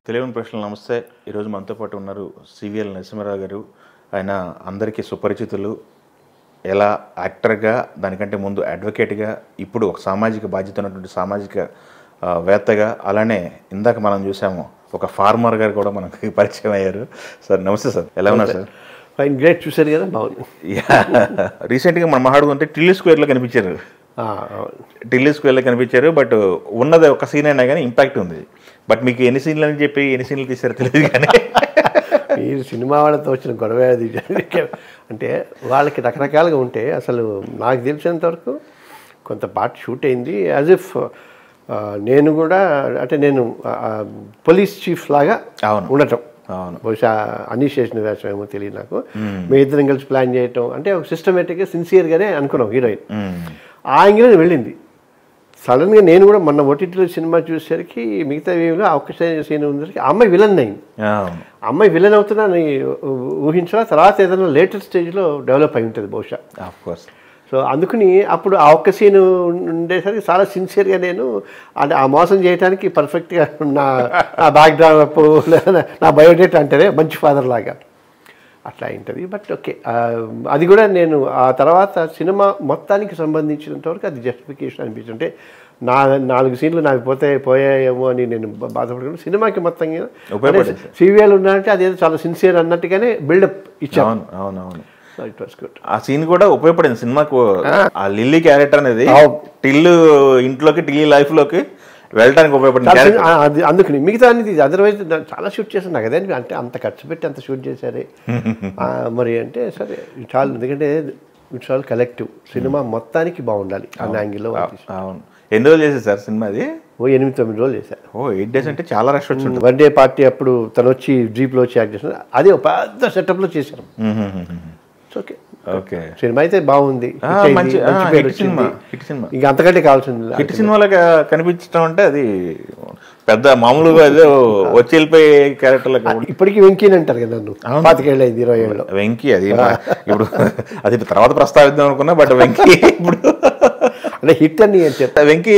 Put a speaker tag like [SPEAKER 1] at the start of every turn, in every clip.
[SPEAKER 1] తెలియని ప్రశ్నలు నమస్తే. ఈరోజు మనతో పాటు ఉన్నారు సివిఎల్ నరసింహారావు గారు. ఆయన అందరికీ సుపరిచితులు. ఎలా యాక్టర్గా, దానికంటే ముందు అడ్వకేట్గా, ఇప్పుడు ఒక సామాజిక బాధ్యత ఉన్నటువంటి సామాజిక వేత్తగా, అలానే ఇందాక మనం చూసాము ఒక ఫార్మర్ గారు కూడా మనకి పరిచయం అయ్యారు. సార్ నమస్తే సార్, ఎలా ఉన్నారు సార్?
[SPEAKER 2] Fine, great. చూశారు కదా, బాగుంది.
[SPEAKER 1] రీసెంట్గా మనం మాట్లాడుకుంటే టిల్లీ స్క్వేర్లో కనిపించారు. టిల్లీ స్క్వేర్లో కనిపించారు. బట్ ఉన్నది ఒక సీన్ అయినా కానీ ఇంపాక్ట్ ఉంది. బట్ మీకు ఎన్ని సీన్లు అని చెప్పి ఎన్ని సీన్లు తీసారో తెలియదు కానీ
[SPEAKER 2] మీరు సినిమా వాళ్ళతో వచ్చిన గొడవ అది అంటే వాళ్ళకి రకరకాలుగా ఉంటే, అసలు నాకు తెలిసినంతవరకు కొంత పార్ట్ షూట్ అయింది యాజ్ ఇఫ్ నేను కూడా, అంటే నేను పోలీస్ చీఫ్ లాగా ఉండటం. బహుశా అనీష్ చేసిన వేషం ఏమో తెలియదు నాకు. మీ ఇద్దరం కలిసి ప్లాన్ చేయటం అంటే ఒక సిస్టమేటిక్గా సిన్సియర్గానే అనుకున్నాం. హీరోయిన్ ఆ యాంగిల్ వెళ్ళింది. సడన్గా నేను కూడా మొన్న ఓటీటీలో సినిమా చూసేసరికి మిగతా వేవ్లో ఒక్క సీన్ ఉండేసరికి అమ్మాయి విలన్ అయింది. అమ్మాయి విలన్ అవుతున్నా ఊహించరా, తర్వాత ఏదైనా లేటెస్ట్ స్టేజ్లో డెవలప్ అయి ఉంటుంది బహుశా. సో అందుకని అప్పుడు ఆ ఒక్క సీన్ ఉండేసరికి చాలా సిన్సియర్గా నేను అంటే ఆ మోసం చేయడానికి పర్ఫెక్ట్గా నా బ్యాక్గ్రౌండ్ నా బయోడేటా అంటేనే మంచి ఫాదర్ లాగా అట్లా ఉంటుంది. బట్ ఓకే, అది కూడా నేను ఆ తర్వాత సినిమా మొత్తానికి సంబంధించినంతవరకు అది జస్టిఫికేషన్ అనిపించింది. అంటే 4 సీన్లు నాకు పోయాయేమో అని నేను బాధపడుకున్నాను. సినిమాకి మొత్తంగా సీవీఎల్ ఉన్నారంటే అదేదో చాలా సిన్సియర్ అన్నట్టుగానే బిల్డప్ ఇచ్చాను. అవునవును, ఇట్ వాస్ గుడ్. ఆ
[SPEAKER 1] సీన్ కూడా ఉపయోగపడింది సినిమాకు. ఆ లిల్లీ క్యారెక్టర్ అనేది టిల్లు ఇంట్లోకి, టిల్లీ లైఫ్లోకి వెళ్ళడానికి ఉపయోగపడింది.
[SPEAKER 2] అందుకని మిగతా అనేది అదర్వైజ్ చాలా షూట్ చేశాను. నాకు అదే అంటే అంత ఖర్చు పెట్టి అంత షూట్ చేశారే మరి అంటే సరే చాలు. ఎందుకంటే ఇట్స్ ఆల్ కలెక్టివ్. సినిమా మొత్తానికి బాగుండాలి అన్న యాంగిల్లో.
[SPEAKER 1] అవును. ఎన్ని రోజులు చేశారు సార్ సినిమా? అది
[SPEAKER 2] 8-9 రోజులు చేశాను.
[SPEAKER 1] 8 days అంటే చాలా రష్ వచ్చింది.
[SPEAKER 2] బర్త్డే పార్టీ అప్పుడు తను వచ్చి జీప్లో వచ్చి యాక్ట్ చేసిన అది ఒక పెద్ద సెటప్లో చేశాను. ఓకే ఓకే, సినిమా అయితే బాగుంది. ఇంకా అంతకంటే కావాల్సింది
[SPEAKER 1] హిట్ సినిమాలకు కనిపించడం అంటే అది పెద్ద మామూలుగా అదే వచ్చి వెళ్ళిపోయే క్యారెక్టర్.
[SPEAKER 2] ఇప్పటికీ వెంకీని అంటారు కదా నన్ను. 25 ఏళ్ళు అయింది, 20 ఏళ్ళు
[SPEAKER 1] వెంకీ. అది ఇప్పుడు అది తర్వాత ప్రస్తావిద్దాం అనుకున్నా, బట్ వెంకీ ఇప్పుడు
[SPEAKER 2] అంటే హిట్ అని చెప్తా.
[SPEAKER 1] వెంకీ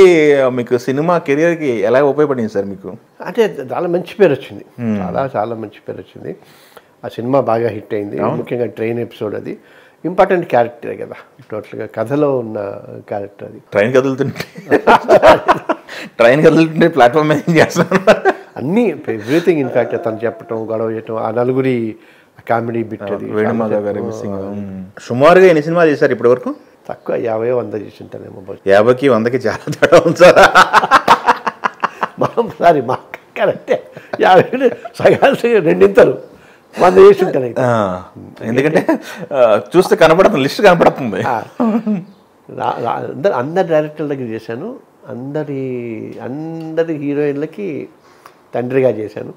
[SPEAKER 1] మీకు సినిమా కెరియర్కి ఎలా ఉపయోగపడింది సార్ మీకు?
[SPEAKER 2] అంటే చాలా మంచి పేరు వచ్చింది, చాలా మంచి పేరు వచ్చింది. ఆ సినిమా బాగా హిట్ అయింది. ముఖ్యంగా ట్రైన్ ఎపిసోడ్ అది ఇంపార్టెంట్ క్యారెక్టరే కదా, టోటల్గా కథలో ఉన్న క్యారెక్టర్ అది.
[SPEAKER 1] ట్రైన్ కదులుతుంటే ప్లాట్ఫామ్ మీద చేస్తాను
[SPEAKER 2] అన్నీ, ఎవ్రీథింగ్. ఇన్ఫ్యాక్ట్ తను చెప్పటం, గొడవ చేయటం, ఆ నలుగురి కామెడీ బిట్ అది.
[SPEAKER 1] వేణుమాధవ్ గారి సుమారుగా ఎన్ని సినిమాలు చేశారు ఇప్పటి వరకు?
[SPEAKER 2] తక్కువ 50-100 చేసింటానేమో.
[SPEAKER 1] 50కి 100కి చాలా తేడా ఉంది సార్.
[SPEAKER 2] సారీ, మా కరెక్టే. 50 సగాలు రెండింతలు 100 చేసి ఉంటాను.
[SPEAKER 1] ఎందుకంటే చూస్తే కనపడుతుంది, లిస్ట్ కనపడుతుంది.
[SPEAKER 2] అందరి డైరెక్టర్ల దగ్గర చేశాను. అందరి హీరోయిన్లకి తండ్రిగా చేశాను.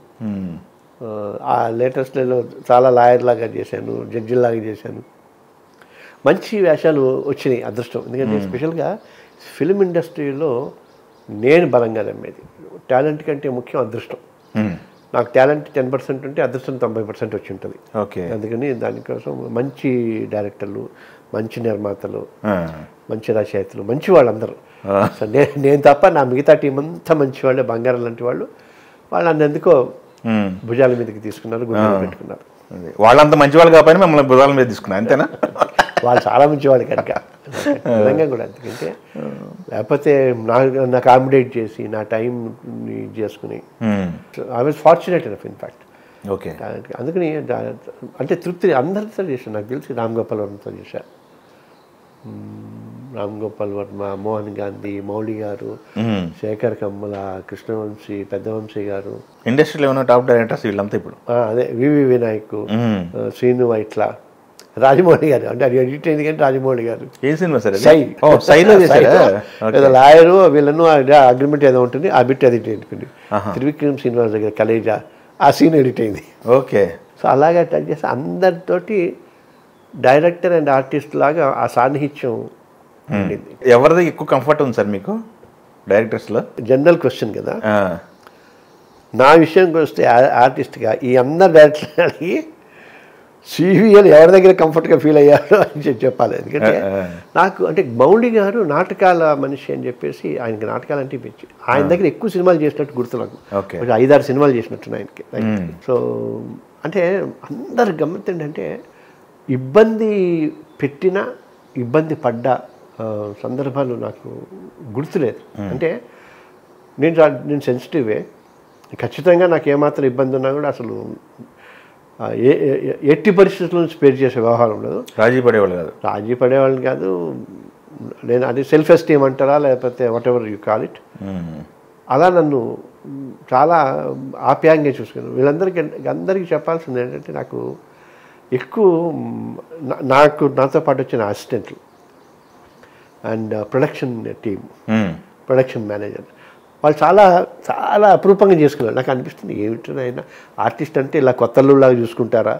[SPEAKER 2] ఆ లేటెస్ట్లో చాలా లాయర్ లాగా చేశాను, జడ్జిలాగా చేశాను. మంచి వేషాలు వచ్చినాయి, అదృష్టం. ఎందుకంటే స్పెషల్గా ఫిల్మ్ ఇండస్ట్రీలో నేను బలంగా నమ్మేది టాలెంట్ కంటే ముఖ్యం అదృష్టం. నాకు టాలెంట్ 10% ఉంటే అదృష్టం 90% వచ్చి ఉంటుంది.
[SPEAKER 1] ఓకే,
[SPEAKER 2] అందుకని దానికోసం మంచి డైరెక్టర్లు, మంచి నిర్మాతలు, మంచి రచయితలు, మంచి వాళ్ళందరూ. సో నేను తప్ప నా మిగతా టీం అంతా మంచి వాళ్ళే, బంగారం లాంటి వాళ్ళు. వాళ్ళు అన్నెందుకో భుజాల మీదకి తీసుకున్నారు, గుండెలు పెట్టుకున్నారు.
[SPEAKER 1] వాళ్ళంతా మంచి వాళ్ళు కాబట్టి మిమ్మల్ని భుజాల మీద తీసుకున్నారు, అంతేనా?
[SPEAKER 2] వాళ్ళు చాలా మంచివాళ్ళు కనుక నిజంగా కూడా. ఎందుకంటే లేకపోతే నాకు అకామిడేట్ చేసి నా టైం చేసుకుని I was fortunate enough in fact.
[SPEAKER 1] Okay,
[SPEAKER 2] అందుకని అంటే తృప్తి అందరితో చేశాను. నాకు తెలిసి రామ్ గోపాల్ వర్మతో చేశాను. రామ్ గోపాల్ వర్మ, మోహన్ గాంధీ, మౌళి గారు, శేఖర్ కమ్మల, కృష్ణవంశీ, పెద్దవంశీ గారు.
[SPEAKER 1] ఇండస్ట్రీలో ఉన్న టాప్ డైరెక్టర్స్ వీళ్ళంతా ఇప్పుడు.
[SPEAKER 2] అదే వివి వినాయక్, శ్రీను వైట్ల, రాజమౌళి గారు. అంటే అది ఎడిట్ అయింది కానీ రాజమౌళి గారు.
[SPEAKER 1] ఏ సినిమా సార్?
[SPEAKER 2] ఏదో లాయరు వీళ్ళను అగ్రిమెంట్ ఏదో ఉంటుంది, ఆ బిట్ ఎడిట్ అయిపోయింది. త్రివిక్రమ్ శ్రీనివాస్ దగ్గర కలేజా, ఆ సీన్ ఎడిట్ అయింది.
[SPEAKER 1] ఓకే,
[SPEAKER 2] సో అలాగే టచ్ చేసి అందరితోటి డైరెక్టర్ అండ్ ఆర్టిస్ట్ లాగా ఆ సాన్నిహిత్యం ఉండింది.
[SPEAKER 1] ఎవరిది ఎక్కువ కంఫర్ట్ ఉంది సార్ మీకు డైరెక్టర్స్లో?
[SPEAKER 2] జనరల్ క్వశ్చన్ కదా. నా విషయానికి వస్తే ఆర్టిస్ట్గా ఈ అందరు డైరెక్టర్లకి సివిఎల్ ఎవరి దగ్గర కంఫర్ట్గా ఫీల్ అయ్యారో అని చెప్పాలి. ఎందుకంటే నాకు అంటే మౌళి గారు నాటకాల మనిషి అని చెప్పేసి ఆయనకి నాటకాలు అంటే పిచ్చి. ఆయన దగ్గర ఎక్కువ సినిమాలు చేసినట్టు గుర్తు నాకు, 5-6 సినిమాలు చేసినట్టున్నాయి ఆయనకి. సో అంటే అందరు గమ్మత్ ఏంటంటే ఇబ్బంది పెట్టిన ఇబ్బంది పడ్డ సందర్భాలు నాకు గుర్తులేదు. అంటే నేను సెన్సిటివే, ఖచ్చితంగా నాకు ఏమాత్రం ఇబ్బంది ఉన్నా కూడా అసలు ఎట్టి పరిస్థితులను స్పేర్ చేసే వ్యవహారం ఉండదు.
[SPEAKER 1] రాజీ పడేవాళ్ళని కాదు. నేను అది సెల్ఫ్ ఎస్టీమ్ అంటారా లేకపోతే what ever you call it, అలా నన్ను చాలా ఆప్యాయంగా చూసుకున్నాను. అందరికీ చెప్పాల్సింది ఏంటంటే నాకు ఎక్కువ నాతో పాటు వచ్చిన అసిస్టెంట్లు and production team, production manager, వాళ్ళు చాలా చాలా అపురూపంగా చేసుకున్నారు. నాకు అనిపిస్తుంది ఏమిటైనా ఆర్టిస్ట్ అంటే ఇలా కొత్తల్లాగా చూసుకుంటారా.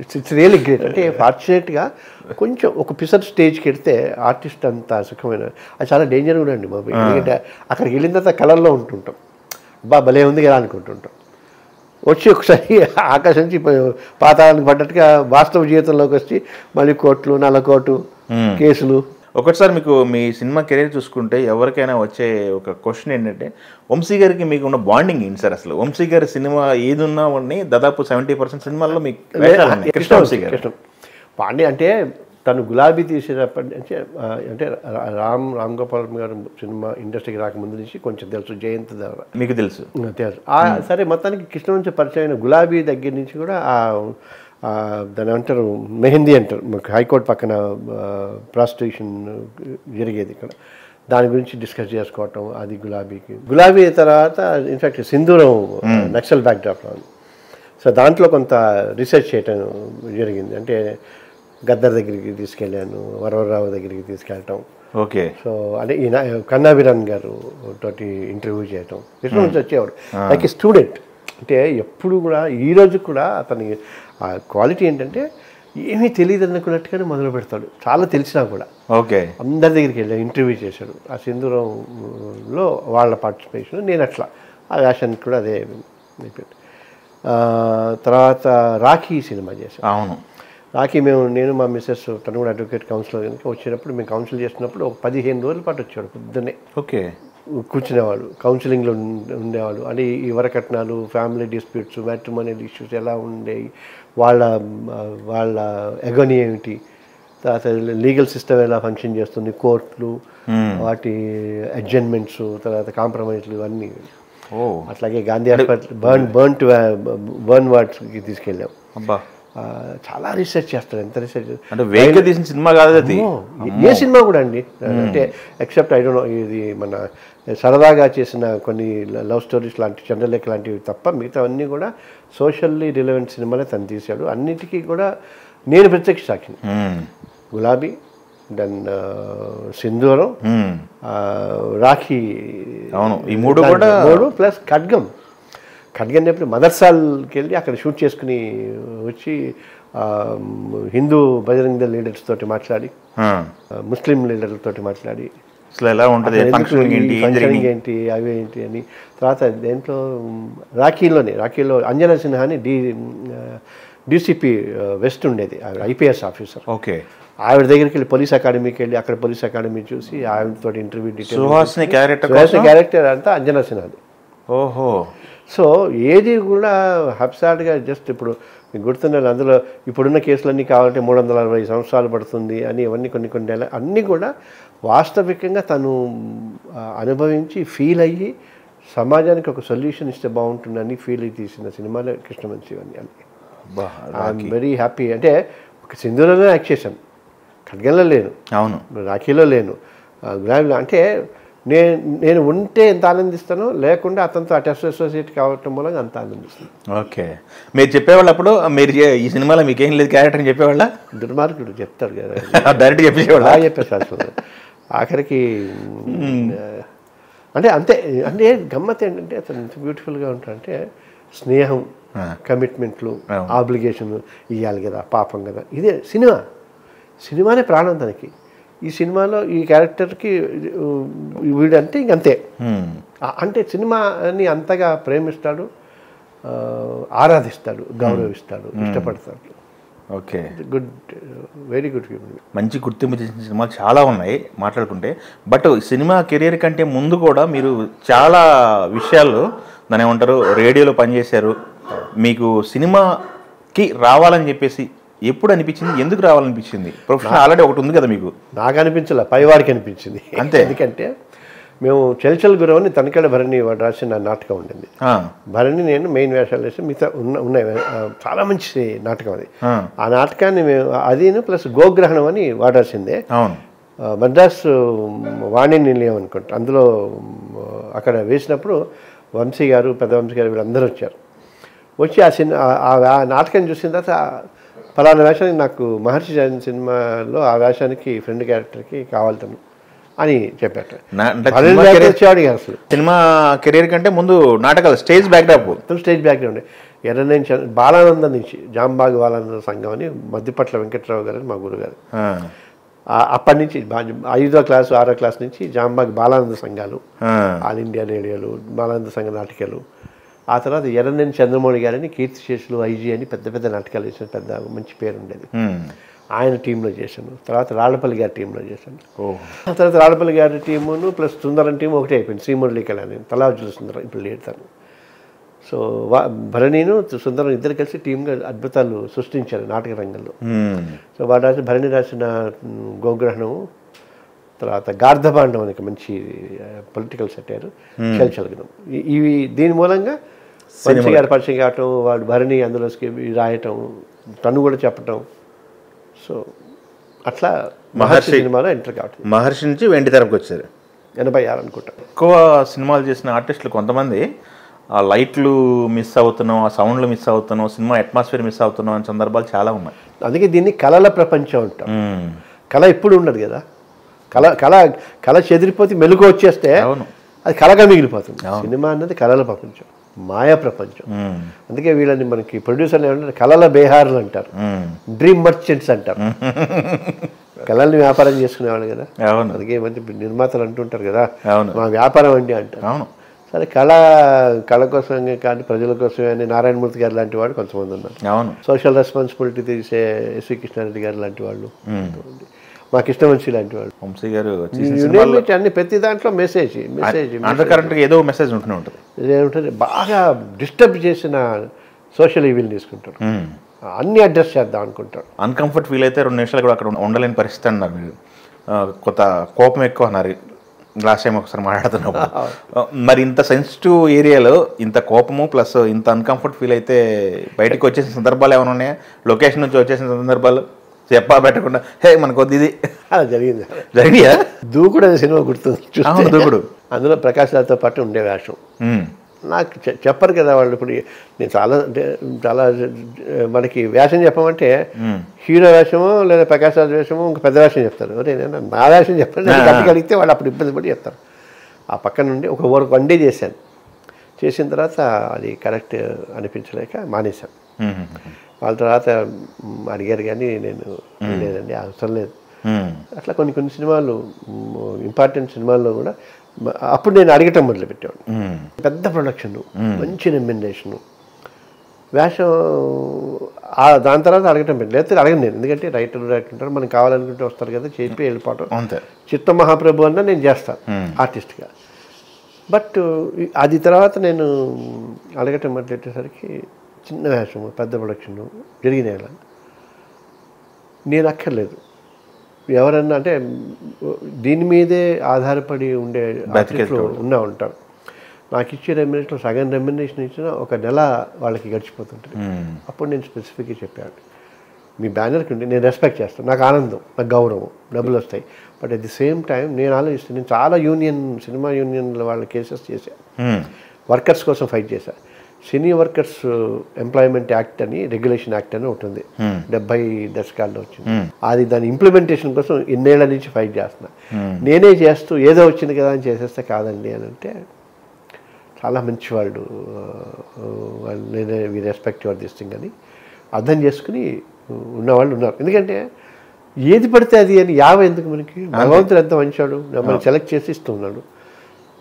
[SPEAKER 1] It's really great. అంటే ఫార్చునేట్గా కొంచెం ఒక పిసర్ స్టేజ్కి వెళ్తే ఆర్టిస్ట్ అంత సుఖమైన, అది చాలా డేంజర్ కూడా అండి బాబు. ఎందుకంటే అక్కడికి వెళ్ళిన తర్వాత కలర్లో ఉంటుంటాం, భలే ఉంది కదా అనుకుంటుంటాం. వచ్చి ఒకసారి ఆకాశం నుంచి పాతాళానికి పడ్డట్టుగా వాస్తవ జీవితంలోకి వచ్చి మళ్ళీ కోట్లు, నల్లకోటు కేసులు. ఒకసారి మీకు మీ సినిమా కెరీర్ చూసుకుంటే ఎవరికైనా వచ్చే ఒక క్వశ్చన్ ఏంటంటే వంశీ గారికి మీకు ఉన్న బాండింగ్ ఏంటి సార్? అసలు వంశీ గారి సినిమా ఏది ఉన్నా దాదాపు 70% సినిమాల్లో మీకు
[SPEAKER 2] కృష్ణ పాండే అంటే తను గులాబీ తీసేటప్పటి నుంచి అంటే రామ్ గోపాల్ గారు సినిమా ఇండస్ట్రీకి రాకముందు నుంచి కొంచెం తెలుసు, జయంత్ ద్వారా
[SPEAKER 1] మీకు తెలుసు.
[SPEAKER 2] సరే మొత్తానికి కృష్ణ నుంచి పరిచయం అయిన గులాబీ దగ్గర నుంచి కూడా దాని అంటారు మెహందీ అంటారు, మాకు హైకోర్టు పక్కన ప్రాస్టిట్యూషన్ జరిగేది ఇక్కడ, దాని గురించి డిస్కస్ చేసుకోవటం. అది గులాబీ తర్వాత ఇన్ఫ్యాక్ట్ సింధూరం నక్సల్ బ్యాక్డ్రాప్లో. సో దాంట్లో కొంత రీసెర్చ్ చేయటం జరిగింది. అంటే గద్దర్ దగ్గరికి తీసుకెళ్ళాను, వరవరరావు దగ్గరికి తీసుకెళ్ళటం.
[SPEAKER 1] ఓకే.
[SPEAKER 2] సో అంటే ఈయన కన్నాభిరాన్ గారు తోటి ఇంటర్వ్యూ చేయటం. కృష్ణ నుంచి వచ్చేవాడు లైక్ ఏ స్టూడెంట్. అంటే ఎప్పుడు కూడా ఈరోజు కూడా అతని ఆ క్వాలిటీ ఏంటంటే ఏమీ తెలియదు అనుకున్నట్టుగానే మొదలు పెడతాడు, చాలా తెలిసినా కూడా.
[SPEAKER 1] ఓకే.
[SPEAKER 2] అందరి దగ్గరికి వెళ్ళి ఇంటర్వ్యూ చేశాడు. ఆ సింధూరంలో వాళ్ళ పార్టిసిపేషన్, నేను అట్లా ఆ వ్యాసానికి కూడా అదే అయిపోయింది. తర్వాత రాఖీ సినిమా చేశాను.
[SPEAKER 1] అవును,
[SPEAKER 2] రాఖీ నేను మా మిస్సెస్ తను కూడా అడ్వకేట్ కౌన్సిలర్ కనుక వచ్చినప్పుడు మేము కౌన్సిల్ చేసినప్పుడు ఒక 15 రోజుల పాటు వచ్చాడు పొద్దున్నే.
[SPEAKER 1] ఓకే.
[SPEAKER 2] కూర్చునేవాడు, కౌన్సిలింగ్లో ఉండేవాడు. అంటే ఈ వరకట్నాలు, ఫ్యామిలీ డిస్ప్యూట్స్, మ్యాట్రిమోనియల్ ఇష్యూస్ ఎలా ఉండేవి, వాళ్ళ ఎగోని ఏమిటి, తర్వాత లీగల్ సిస్టమ్ ఎలా ఫంక్షన్ చేస్తుంది, కోర్టులు, వాటి అడ్జస్ట్మెంట్స్, తర్వాత కాంప్రమైజ్లు ఇవన్నీ. అట్లాగే గాంధీ హాస్పిటల్ బర్న్ వార్డ్స్కి తీసుకెళ్ళాం. చాలా రీసెర్చ్ చేస్తాడు. ఎంత రీసెర్చ్
[SPEAKER 1] అంటే వేగంగా తీసిన సినిమా కాదు అది,
[SPEAKER 2] ఏ సినిమా కూడా అండి. అంటే ఎక్సెప్ట్ ఐ డోంట్ నో, ఇది మన సరదాగా చేసిన కొన్ని లవ్ స్టోరీస్ లాంటి, చంద్రలేఖ లాంటివి తప్ప మిగతా అన్నీ కూడా సోషల్లీ రిలవెంట్ సినిమాలే తను తీశాడు. అన్నిటికీ కూడా నేను ప్రత్యక్ష సాక్షిని. గులాబీ, దెన్ సింధూరం, రాఖీ,
[SPEAKER 1] అవును, ఈ మూడు
[SPEAKER 2] ప్లస్ ఖడ్గం చెప్పి మదర్సాల్కి వెళ్ళి అక్కడ షూట్ చేసుకుని వచ్చి హిందూ బజరంగ దళ లీడర్స్ తోటి మాట్లాడి, ముస్లిం లీడర్లతోటి మాట్లాడి
[SPEAKER 1] ఎలా ఉంటుంది
[SPEAKER 2] ఫంక్షనింగ్ ఏంటి అవి ఏంటి అని. తర్వాత దేంట్లో రాఖీలో అంజనా సిన్హా అని డీసీపీ వెస్ట్ ఉండేది, ఐపీఎస్ ఆఫీసర్.
[SPEAKER 1] ఓకే.
[SPEAKER 2] ఆవిడ దగ్గరికి వెళ్ళి పోలీస్ అకాడమీకి వెళ్ళి అక్కడ పోలీస్ అకాడమీ చూసి ఆవిడతో ఇంటర్వ్యూ
[SPEAKER 1] డీటెయిల్స్.
[SPEAKER 2] క్యారెక్టర్ అంతా అంజనా సిన్హాది.
[SPEAKER 1] ఓహో.
[SPEAKER 2] సో ఏది కూడా హబ్సాడ్గా జస్ట్ ఇప్పుడు మీకు గుర్తున్నాను, అందులో ఇప్పుడున్న కేసులన్నీ కావాలంటే 360 సంవత్సరాలు పడుతుంది అని ఇవన్నీ కొన్ని అన్నీ కూడా వాస్తవికంగా తను అనుభవించి ఫీల్ అయ్యి సమాజానికి ఒక సొల్యూషన్ ఇస్తే బాగుంటుందని ఫీల్ అయ్యి తీసిన సినిమాలో కృష్ణవంశీ ఇవన్నీ. I'm very happy. అంటే ఒక సింధూరంలో యాక్ట్ చేశాను, ఖడ్గంలో లేను,
[SPEAKER 1] అవును,
[SPEAKER 2] రాఖీలో లేను, గులాబీలో. అంటే నేను ఉంటే ఎంత ఆనందిస్తానో, లేకుండా అతనితో అసోసియేట్ కావటం మూలంగా అంత ఆనందిస్తాను.
[SPEAKER 1] ఓకే. మీరు చెప్పేవాళ్ళు అప్పుడు మీరు ఈ సినిమాలో మీకేం లేదు క్యారెక్టర్ అని చెప్పేవాళ్ళ?
[SPEAKER 2] దుర్మార్గుడు చెప్తాడు కదా,
[SPEAKER 1] డైరెక్ట్ చెప్పేవాళ్ళ?
[SPEAKER 2] చెప్పేసారు ఆఖరికి. అంతే. అంటే గమ్మత్ ఏంటంటే అతను ఎంత బ్యూటిఫుల్గా ఉంటాడంటే స్నేహం, కమిట్మెంట్లు, ఆబ్లిగేషన్ ఇవ్వాలి కదా, పాపం కదా. ఇదే సినిమానే ప్రాణం తనకి. ఈ సినిమాలో ఈ క్యారెక్టర్కి వీడంటే ఇంకంతే. అంటే సినిమాని అంతగా ప్రేమిస్తాడు, ఆరాధిస్తాడు, గౌరవిస్తాడు, ఇష్టపడతాడు.
[SPEAKER 1] Okay,
[SPEAKER 2] good, very good film.
[SPEAKER 1] మంచి గుర్తింపు చేసిన సినిమాలు చాలా ఉన్నాయి మాట్లాడుకుంటే. బట్ సినిమా కెరీర్ కంటే ముందు కూడా మీరు చాలా విషయాల్లో దాని ఏమంటారు రేడియోలో పనిచేశారు. మీకు సినిమాకి రావాలని చెప్పేసి ఎప్పుడు అనిపించింది, ఎందుకు రావాలనిపించింది? ప్రొఫెషన్ ఆల్రెడీ ఒకటి ఉంది కదా మీకు.
[SPEAKER 2] నాకు అనిపించలే, పైవాడికి అనిపించింది
[SPEAKER 1] అంతే.
[SPEAKER 2] ఎందుకంటే మేము చెల్చల్ గురవని తనకడ భరణి వాడు రాసిన నాటకం ఉండింది. భరణి నేను మెయిన్ వేషాలు వేసి మిగతా ఉన్నాయి. చాలా మంచి నాటకం అది. ఆ నాటకాన్ని మేము అదిను ప్లస్ గోగ్రహణం అని వాడు రాసిందే. మద్రాస్ వాణి నిలయం అనుకుంటా. అందులో అక్కడ వేసినప్పుడు వంశీ గారు, పెద్ద వంశీ గారు వీళ్ళందరూ వచ్చారు. వచ్చి ఆ నాటకం చూసిన తర్వాత ఫలానా వేషానికి నాకు మహర్షి సినిమాలో ఆ వేషానికి ఫ్రెండ్ క్యారెక్టర్కి కావాలి అని చెప్పారు. అసలు
[SPEAKER 1] సినిమా కెరీర్ కంటే ముందు నాటకాలు, stage backdrop.
[SPEAKER 2] Stage background ఎర్రనేని Balanandam నుంచి జాంబాగ్ బాలానంద సంఘం అని మద్దిపట్ల వెంకట్రావు గారు మా గురుగారు. అప్పటి నుంచి 5వ క్లాసు 6వ క్లాస్ నుంచి జాంబాగ్ బాలానంద సంఘాలు, ఆల్ ఇండియా రేడియోలు, బాలానంద సంఘ నాటకాలు. ఆ తర్వాత ఎర్రనేని చంద్రమౌళి గారని కీర్తిశేషులు, ఐజీ అని పెద్ద పెద్ద నాటకాలు వేసిన పెద్ద మంచి పేరు ఉండేది. ఆయన టీంలో చేశాను. తర్వాత రాళ్లపల్లి గారి టీంలో చేశాను. ఆ తర్వాత రాళ్లపల్లి గారి టీమును ప్లస్ సుందరం టీం ఒకటే అయిపోయింది. శ్రీమురళి కళ్యాణ్, తలాజుల సుందరం ఇప్పుడు లేడతాను. సో భరణిను సుందరం ఇద్దరు కలిసి టీంగా అద్భుతాలు సృష్టించారు నాటక రంగంలో. సో వాడు రాసిన భరణి రాసిన గోగ్రహణం, తర్వాత గార్ధబాండం అనే మంచి పొలిటికల్ సెటైర్, చల్చలగనం. ఇవి దీని మూలంగా వంశీ గారి పరిచయం కావటం, వాడు భరణి అందులోకి రాయటం, తను కూడా చెప్పటం. సో అట్లా మహర్షి సినిమాలో ఎంటర్ కావటం.
[SPEAKER 1] మహర్షి నుంచి వెండి తెరపుకి వచ్చారు
[SPEAKER 2] 86 అనుకుంటా.
[SPEAKER 1] ఎక్కువ సినిమాలు చేసిన ఆర్టిస్టులు కొంతమంది ఆ లైట్లు మిస్ అవుతున్నాం, ఆ సౌండ్లు మిస్ అవుతున్నాం, సినిమా అట్మాస్ఫియర్ మిస్ అవుతున్నాం అనే సందర్భాలు చాలా ఉన్నాయి.
[SPEAKER 2] అందుకే దీన్ని కళల ప్రపంచం అంటాం. కళ ఎప్పుడు ఉండదు కదా. కళ చెదిరిపోతే మెలుగు వచ్చేస్తే అది కళగా మిగిలిపోతుంది. సినిమా అన్నది కళల ప్రపంచం, మాయా ప్రపంచం. అందుకే వీళ్ళని మనకి ప్రొడ్యూసర్లు ఏమంటారు, కళల బేహార్లు అంటారు, డ్రీమ్ మర్చెంట్స్ అంటారు. కళల్ని వ్యాపారం చేసుకునేవాళ్ళు కదా. అందుకే మంచి నిర్మాతలు అంటుంటారు కదా, మా వ్యాపారం అండి అంటారు. సరే, కళ కోసమే కానీ ప్రజల కోసమే అని నారాయణమూర్తి గారు లాంటి వాడు కొంతమంది ఉన్నారు. సోషల్ రెస్పాన్సిబిలిటీ తీసే ఎస్వి కృష్ణారెడ్డి గారు లాంటి వాళ్ళు, మా కృష్ణవంశీ లాంటి వాళ్ళు,
[SPEAKER 1] వంశీ గారు
[SPEAKER 2] అన్ని ప్రతి దాంట్లో మెసేజ్
[SPEAKER 1] ఏదో మెసేజ్ ఉంటూనే ఉంటుంది.
[SPEAKER 2] ఏముంటుంది, బాగా డిస్టర్బ్ చేసిన సోషల్ ఈవిల్ తీసుకుంటారు, అన్ని అడ్రస్ చేద్దాం అనుకుంటారు.
[SPEAKER 1] అన్కంఫర్ట్ ఫీల్ అయితే 2 నిమిషాలు కూడా అక్కడ ఉండలేని పరిస్థితి అన్నారు మీరు. కొత్త కోపం ఎక్కువ అన్నారు లాస్ట్ టైం ఒకసారి మాట్లాడుతున్నప్పుడు. మరి ఇంత సెన్సిటివ్ ఏరియాలో ఇంత కోపము ప్లస్ ఇంత అన్కంఫర్ట్ ఫీల్ అయితే బయటకు వచ్చేసిన సందర్భాలు ఏమైనా ఉన్నాయా? లొకేషన్ నుంచి వచ్చేసిన సందర్భాలు చెప్పా పెట్టకుండా హే మనకు వద్దు ఇది జరిగిందా?
[SPEAKER 2] దూకుడు అనే సినిమా గుర్తుంది.
[SPEAKER 1] దూకుడు
[SPEAKER 2] అందులో ప్రకాష్ రాజ్తో పాటు ఉండే వేషం నాకు చెప్పరు కదా వాళ్ళు. ఇప్పుడు నేను చాలా మనకి వేషం చెప్పమంటే హీరో వేషమో లేదా ప్రకాష్ రాజ్ వేషమో ఇంకా పెద్ద వేషం చెప్తారు. నేను నా వేషం చెప్పండి కలిగితే వాళ్ళు అప్పుడు ఇబ్బంది పడి చెప్తారు. ఆ పక్క నుండి ఒక వన్ డే చేశాను. చేసిన తర్వాత అది కరెక్ట్ అనిపించలేక మానేశాను. వాళ్ళ తర్వాత అడిగారు కానీ నేను లేదండి అవసరం లేదు. అట్లా కొన్ని సినిమాలు, ఇంపార్టెంట్ సినిమాల్లో కూడా అప్పుడు నేను అడగటం మొదలుపెట్టాను. పెద్ద ప్రొడక్షన్, మంచి రెమ్యునరేషను, వేషం. దాని తర్వాత అడగటం పెట్టలేదు, లేకపోతే అడగను నేను. ఎందుకంటే రైటర్ ఉంటారు, మనకు కావాలనుకుంటే వస్తారు కదా, చెప్పి వెళ్ళిపోవటం. చిత్త మహాప్రభు అన్నా నేను చేస్తాను ఆర్టిస్ట్గా. బట్ అది తర్వాత నేను అడగటం మొదలెట్టేసరికి చిన్న వేషము, పెద్ద ప్రొడక్షన్ జరిగినాయి. నేను అక్కర్లేదు, ఎవరన్నా అంటే దీని మీదే ఆధారపడి ఉండే ఆర్టిస్టులు ఉంటారు. నాకు ఇచ్చే రెమ్యునరేషన్ సగం రెమ్యునరేషన్ ఇచ్చినా ఒక నెల వాళ్ళకి గడిచిపోతుంటుంది. అప్పుడు నేను స్పెసిఫిక్గా చెప్పాను, మీ బ్యానర్కి ఉండి నేను రెస్పెక్ట్ చేస్తాను, నాకు ఆనందం, నాకు గౌరవం, డబ్బులు వస్తాయి. But at the same time నేను ఆలోచిస్తాను, నేను చాలా సినిమా యూనియన్ల వాళ్ళ కేసెస్ చేశాను, వర్కర్స్ కోసం ఫైట్ చేశాను. సినీ వర్కర్స్ ఎంప్లాయ్మెంట్ యాక్ట్ అని, రెగ్యులేషన్ యాక్ట్ అని ఉంటుంది, 70 దశకాల్లో వచ్చింది. అది దాని ఇంప్లిమెంటేషన్ కోసం ఇన్నేళ్ల నుంచి ఫైట్ చేస్తున్నా. నేనే చేస్తూ ఏదో వచ్చింది కదా అని చేసేస్తే కాదండి అని అంటే, చాలా మంచి వాళ్ళు నేనే we respect your this thing అని అర్థం చేసుకుని ఉన్నవాళ్ళు ఉన్నారు. ఎందుకంటే ఏది పడితే అది అని ఎందుకు మనకి, భగవంతుడు ఎంత మంచివాడు, మమ్మల్ని సెలెక్ట్ చేసి ఇస్తున్నాడు.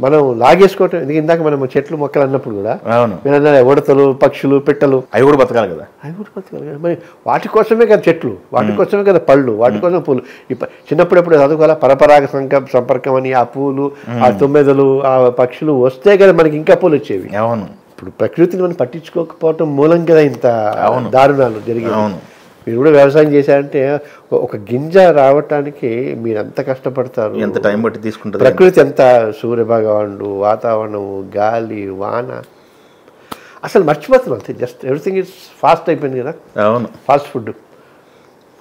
[SPEAKER 2] మనం లాగేసుకోవటం. ఎందుకు ఇందాక మనం చెట్లు మొక్కలు అన్నప్పుడు కూడా
[SPEAKER 1] అవును,
[SPEAKER 2] మీరు ఉడతలు, పక్షులు, పిట్టలు
[SPEAKER 1] అవి కూడా బతకాలి కదా.
[SPEAKER 2] అవి కూడా బతకాలి కదా. మరి వాటి కోసమే కదా చెట్లు, వాటి కోసమే కదా పళ్ళు, వాటి కోసం పూలు. చిన్నప్పుడు ఎప్పుడు చదువుకోవాలా, పరపరాగ సంపర్కం అని ఆ పూలు, ఆ తుమ్మెదలు, ఆ పక్షులు వస్తే కదా మనకి ఇంకా పూలు వచ్చేవి.
[SPEAKER 1] అవును,
[SPEAKER 2] ఇప్పుడు ప్రకృతిని మనం పట్టించుకోకపోవటం మూలం కదా ఇంత దారుణాలు జరిగాయి.
[SPEAKER 1] అవును.
[SPEAKER 2] మీరు కూడా వ్యవసాయం చేశారంటే ఒక గింజ రావటానికి మీరు ఎంత కష్టపడతారు,
[SPEAKER 1] ఎంత టైం బట్టి తీసుకుంటుంది.
[SPEAKER 2] ప్రకృతి ఎంత, సూర్యభగవానుడు, వాతావరణం, గాలి, వాన, అసలు మర్చిపోతున్నాం అంతే. జస్ట్ ఎవ్రీథింగ్ ఇస్ ఫాస్ట్ అయిపోయింది కదా.
[SPEAKER 1] అవును,
[SPEAKER 2] ఫాస్ట్ ఫుడ్,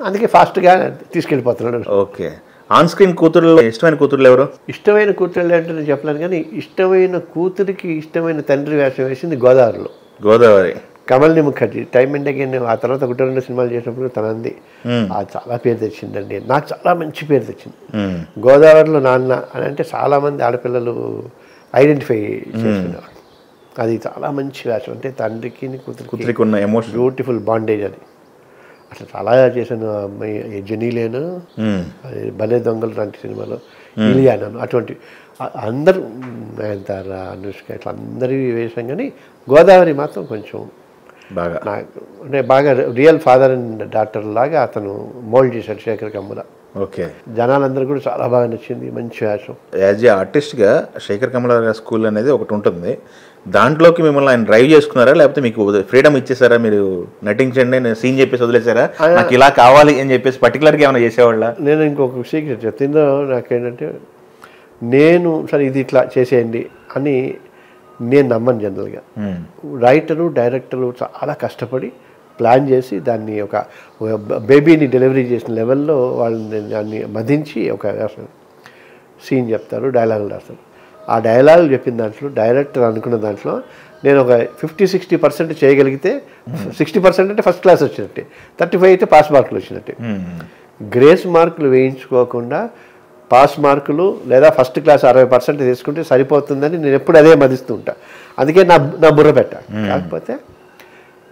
[SPEAKER 2] అందుకే ఫాస్ట్గా తీసుకెళ్ళిపోతున్నాడు.
[SPEAKER 1] ఓకే. ఆన్ స్క్రీన్ కూతురులో ఇష్టమైన కూతురులు ఎవరు?
[SPEAKER 2] ఇష్టమైన కూతురు అంటే నేను చెప్పలేను, కానీ ఇష్టమైన కూతురికి ఇష్టమైన తండ్రి వేషం వేసింది గోదావరిలో.
[SPEAKER 1] గోదావరి,
[SPEAKER 2] కమల్ని ముఖర్జీ. టైమ్ అండ్ అగైన్ ఆ తర్వాత 1-2 సినిమాలు చేసినప్పుడు తనంది అది చాలా పేరు తెచ్చిందండి, నాకు చాలా మంచి పేరు తెచ్చింది. గోదావరిలో నాన్న అని అంటే చాలామంది ఆడపిల్లలు ఐడెంటిఫై చేసుకునేవాడు. అది చాలా మంచి వేషం, అంటే తండ్రికి
[SPEAKER 1] కూతురికి ఉన్న ఎమోషన్,
[SPEAKER 2] బ్యూటిఫుల్ బాండేజ్ అది. అట్లా చాలా చేశాను. అమ్మాయి జెనీలేను, భలే దొంగలు లాంటి సినిమాలో ఇలియానాను, అటువంటి అందరూ, నయనతార, అనుష్క, ఇట్లా అందరి వేషం. కానీ గోదావరి మాత్రం కొంచెం
[SPEAKER 1] బాగా
[SPEAKER 2] నాకు అంటే బాగా రియల్ ఫాదర్ అండ్ డాటర్ లాగా అతను మోల్డ్ చేశాడు శేఖర్ కమ్ముల.
[SPEAKER 1] ఓకే.
[SPEAKER 2] జనాలందరూ కూడా చాలా బాగా నచ్చింది, మంచి వేషం.
[SPEAKER 1] యాజ్ ఏ ఆర్టిస్ట్గా శేఖర్ కమల స్కూల్ అనేది ఒకటి ఉంటుంది, దాంట్లోకి మిమ్మల్ని ఆయన డ్రైవ్ చేసుకున్నారా, లేకపోతే మీకు ఫ్రీడమ్ ఇచ్చేసారా, మీరు నటించండి నేను సీన్ చెప్పేసి వదిలేసారా, నాకు ఇలా కావాలి అని చెప్పేసి పర్టికులర్గా ఏమైనా చేసేవాళ్ళ?
[SPEAKER 2] నేను ఇంకొక సీక్రెట్ చెప్తుందో, నాకేంటంటే నేను సరే ఇది ఇట్లా చేసేయండి అని నేను నమ్మను. జనరల్గా రైటరు, డైరెక్టరు చాలా కష్టపడి ప్లాన్ చేసి దాన్ని ఒక బేబీని డెలివరీ చేసిన లెవెల్లో వాళ్ళని దాన్ని మదించి ఒక సీన్ చెప్తారు, డైలాగులు రాస్తారు. ఆ డైలాగులు చెప్పిన దాంట్లో, డైరెక్టర్ అనుకున్న దాంట్లో నేను ఒక 50-60% చేయగలిగితే, 60% అంటే ఫస్ట్ క్లాస్ వచ్చినట్టే, 35 అయితే పాస్ మార్కులు వచ్చినట్టే. గ్రేస్ మార్కులు వేయించుకోకుండా పాస్ మార్కులు లేదా ఫస్ట్ క్లాస్ 60% తీసుకుంటే సరిపోతుందని నేను ఎప్పుడు అదే మదిస్తూ ఉంటా. అందుకే నా బుర్ర పెట్ట. కాకపోతే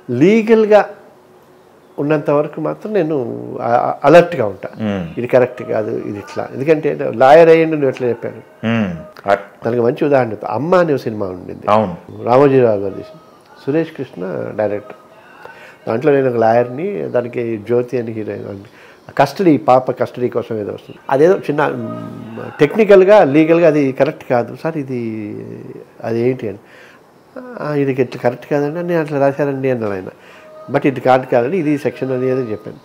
[SPEAKER 2] లీగల్గా ఉన్నంత వరకు మాత్రం నేను అలర్ట్గా ఉంటా, ఇది కరెక్ట్ కాదు, ఇది ఇట్లా. ఎందుకంటే లాయర్ అయ్యండి, నువ్వు ఎట్లా చెప్పాను. దానికి మంచి ఉదాహరణ అమ్మ అనే సినిమా ఉండింది, రామోజీరావు గారు తీసింది, సురేష్ కృష్ణ డైరెక్టర్. దాంట్లో నేను ఒక లాయర్ని, దానికి జ్యోతి అని హీరోయిన్. కస్టడీ, పాప కస్టడీ కోసం ఏదో వస్తుంది, అదేదో చిన్న టెక్నికల్గా లీగల్గా అది కరెక్ట్ కాదు సార్, ఇది అది ఏంటి అని, ఇది ఇట్లా కరెక్ట్ కాదండి నేను అట్లా రాశారండి అన్నాను ఆయన. బట్ ఇది కాదని ఇది సెక్షన్ అని ఏదో చెప్పాను.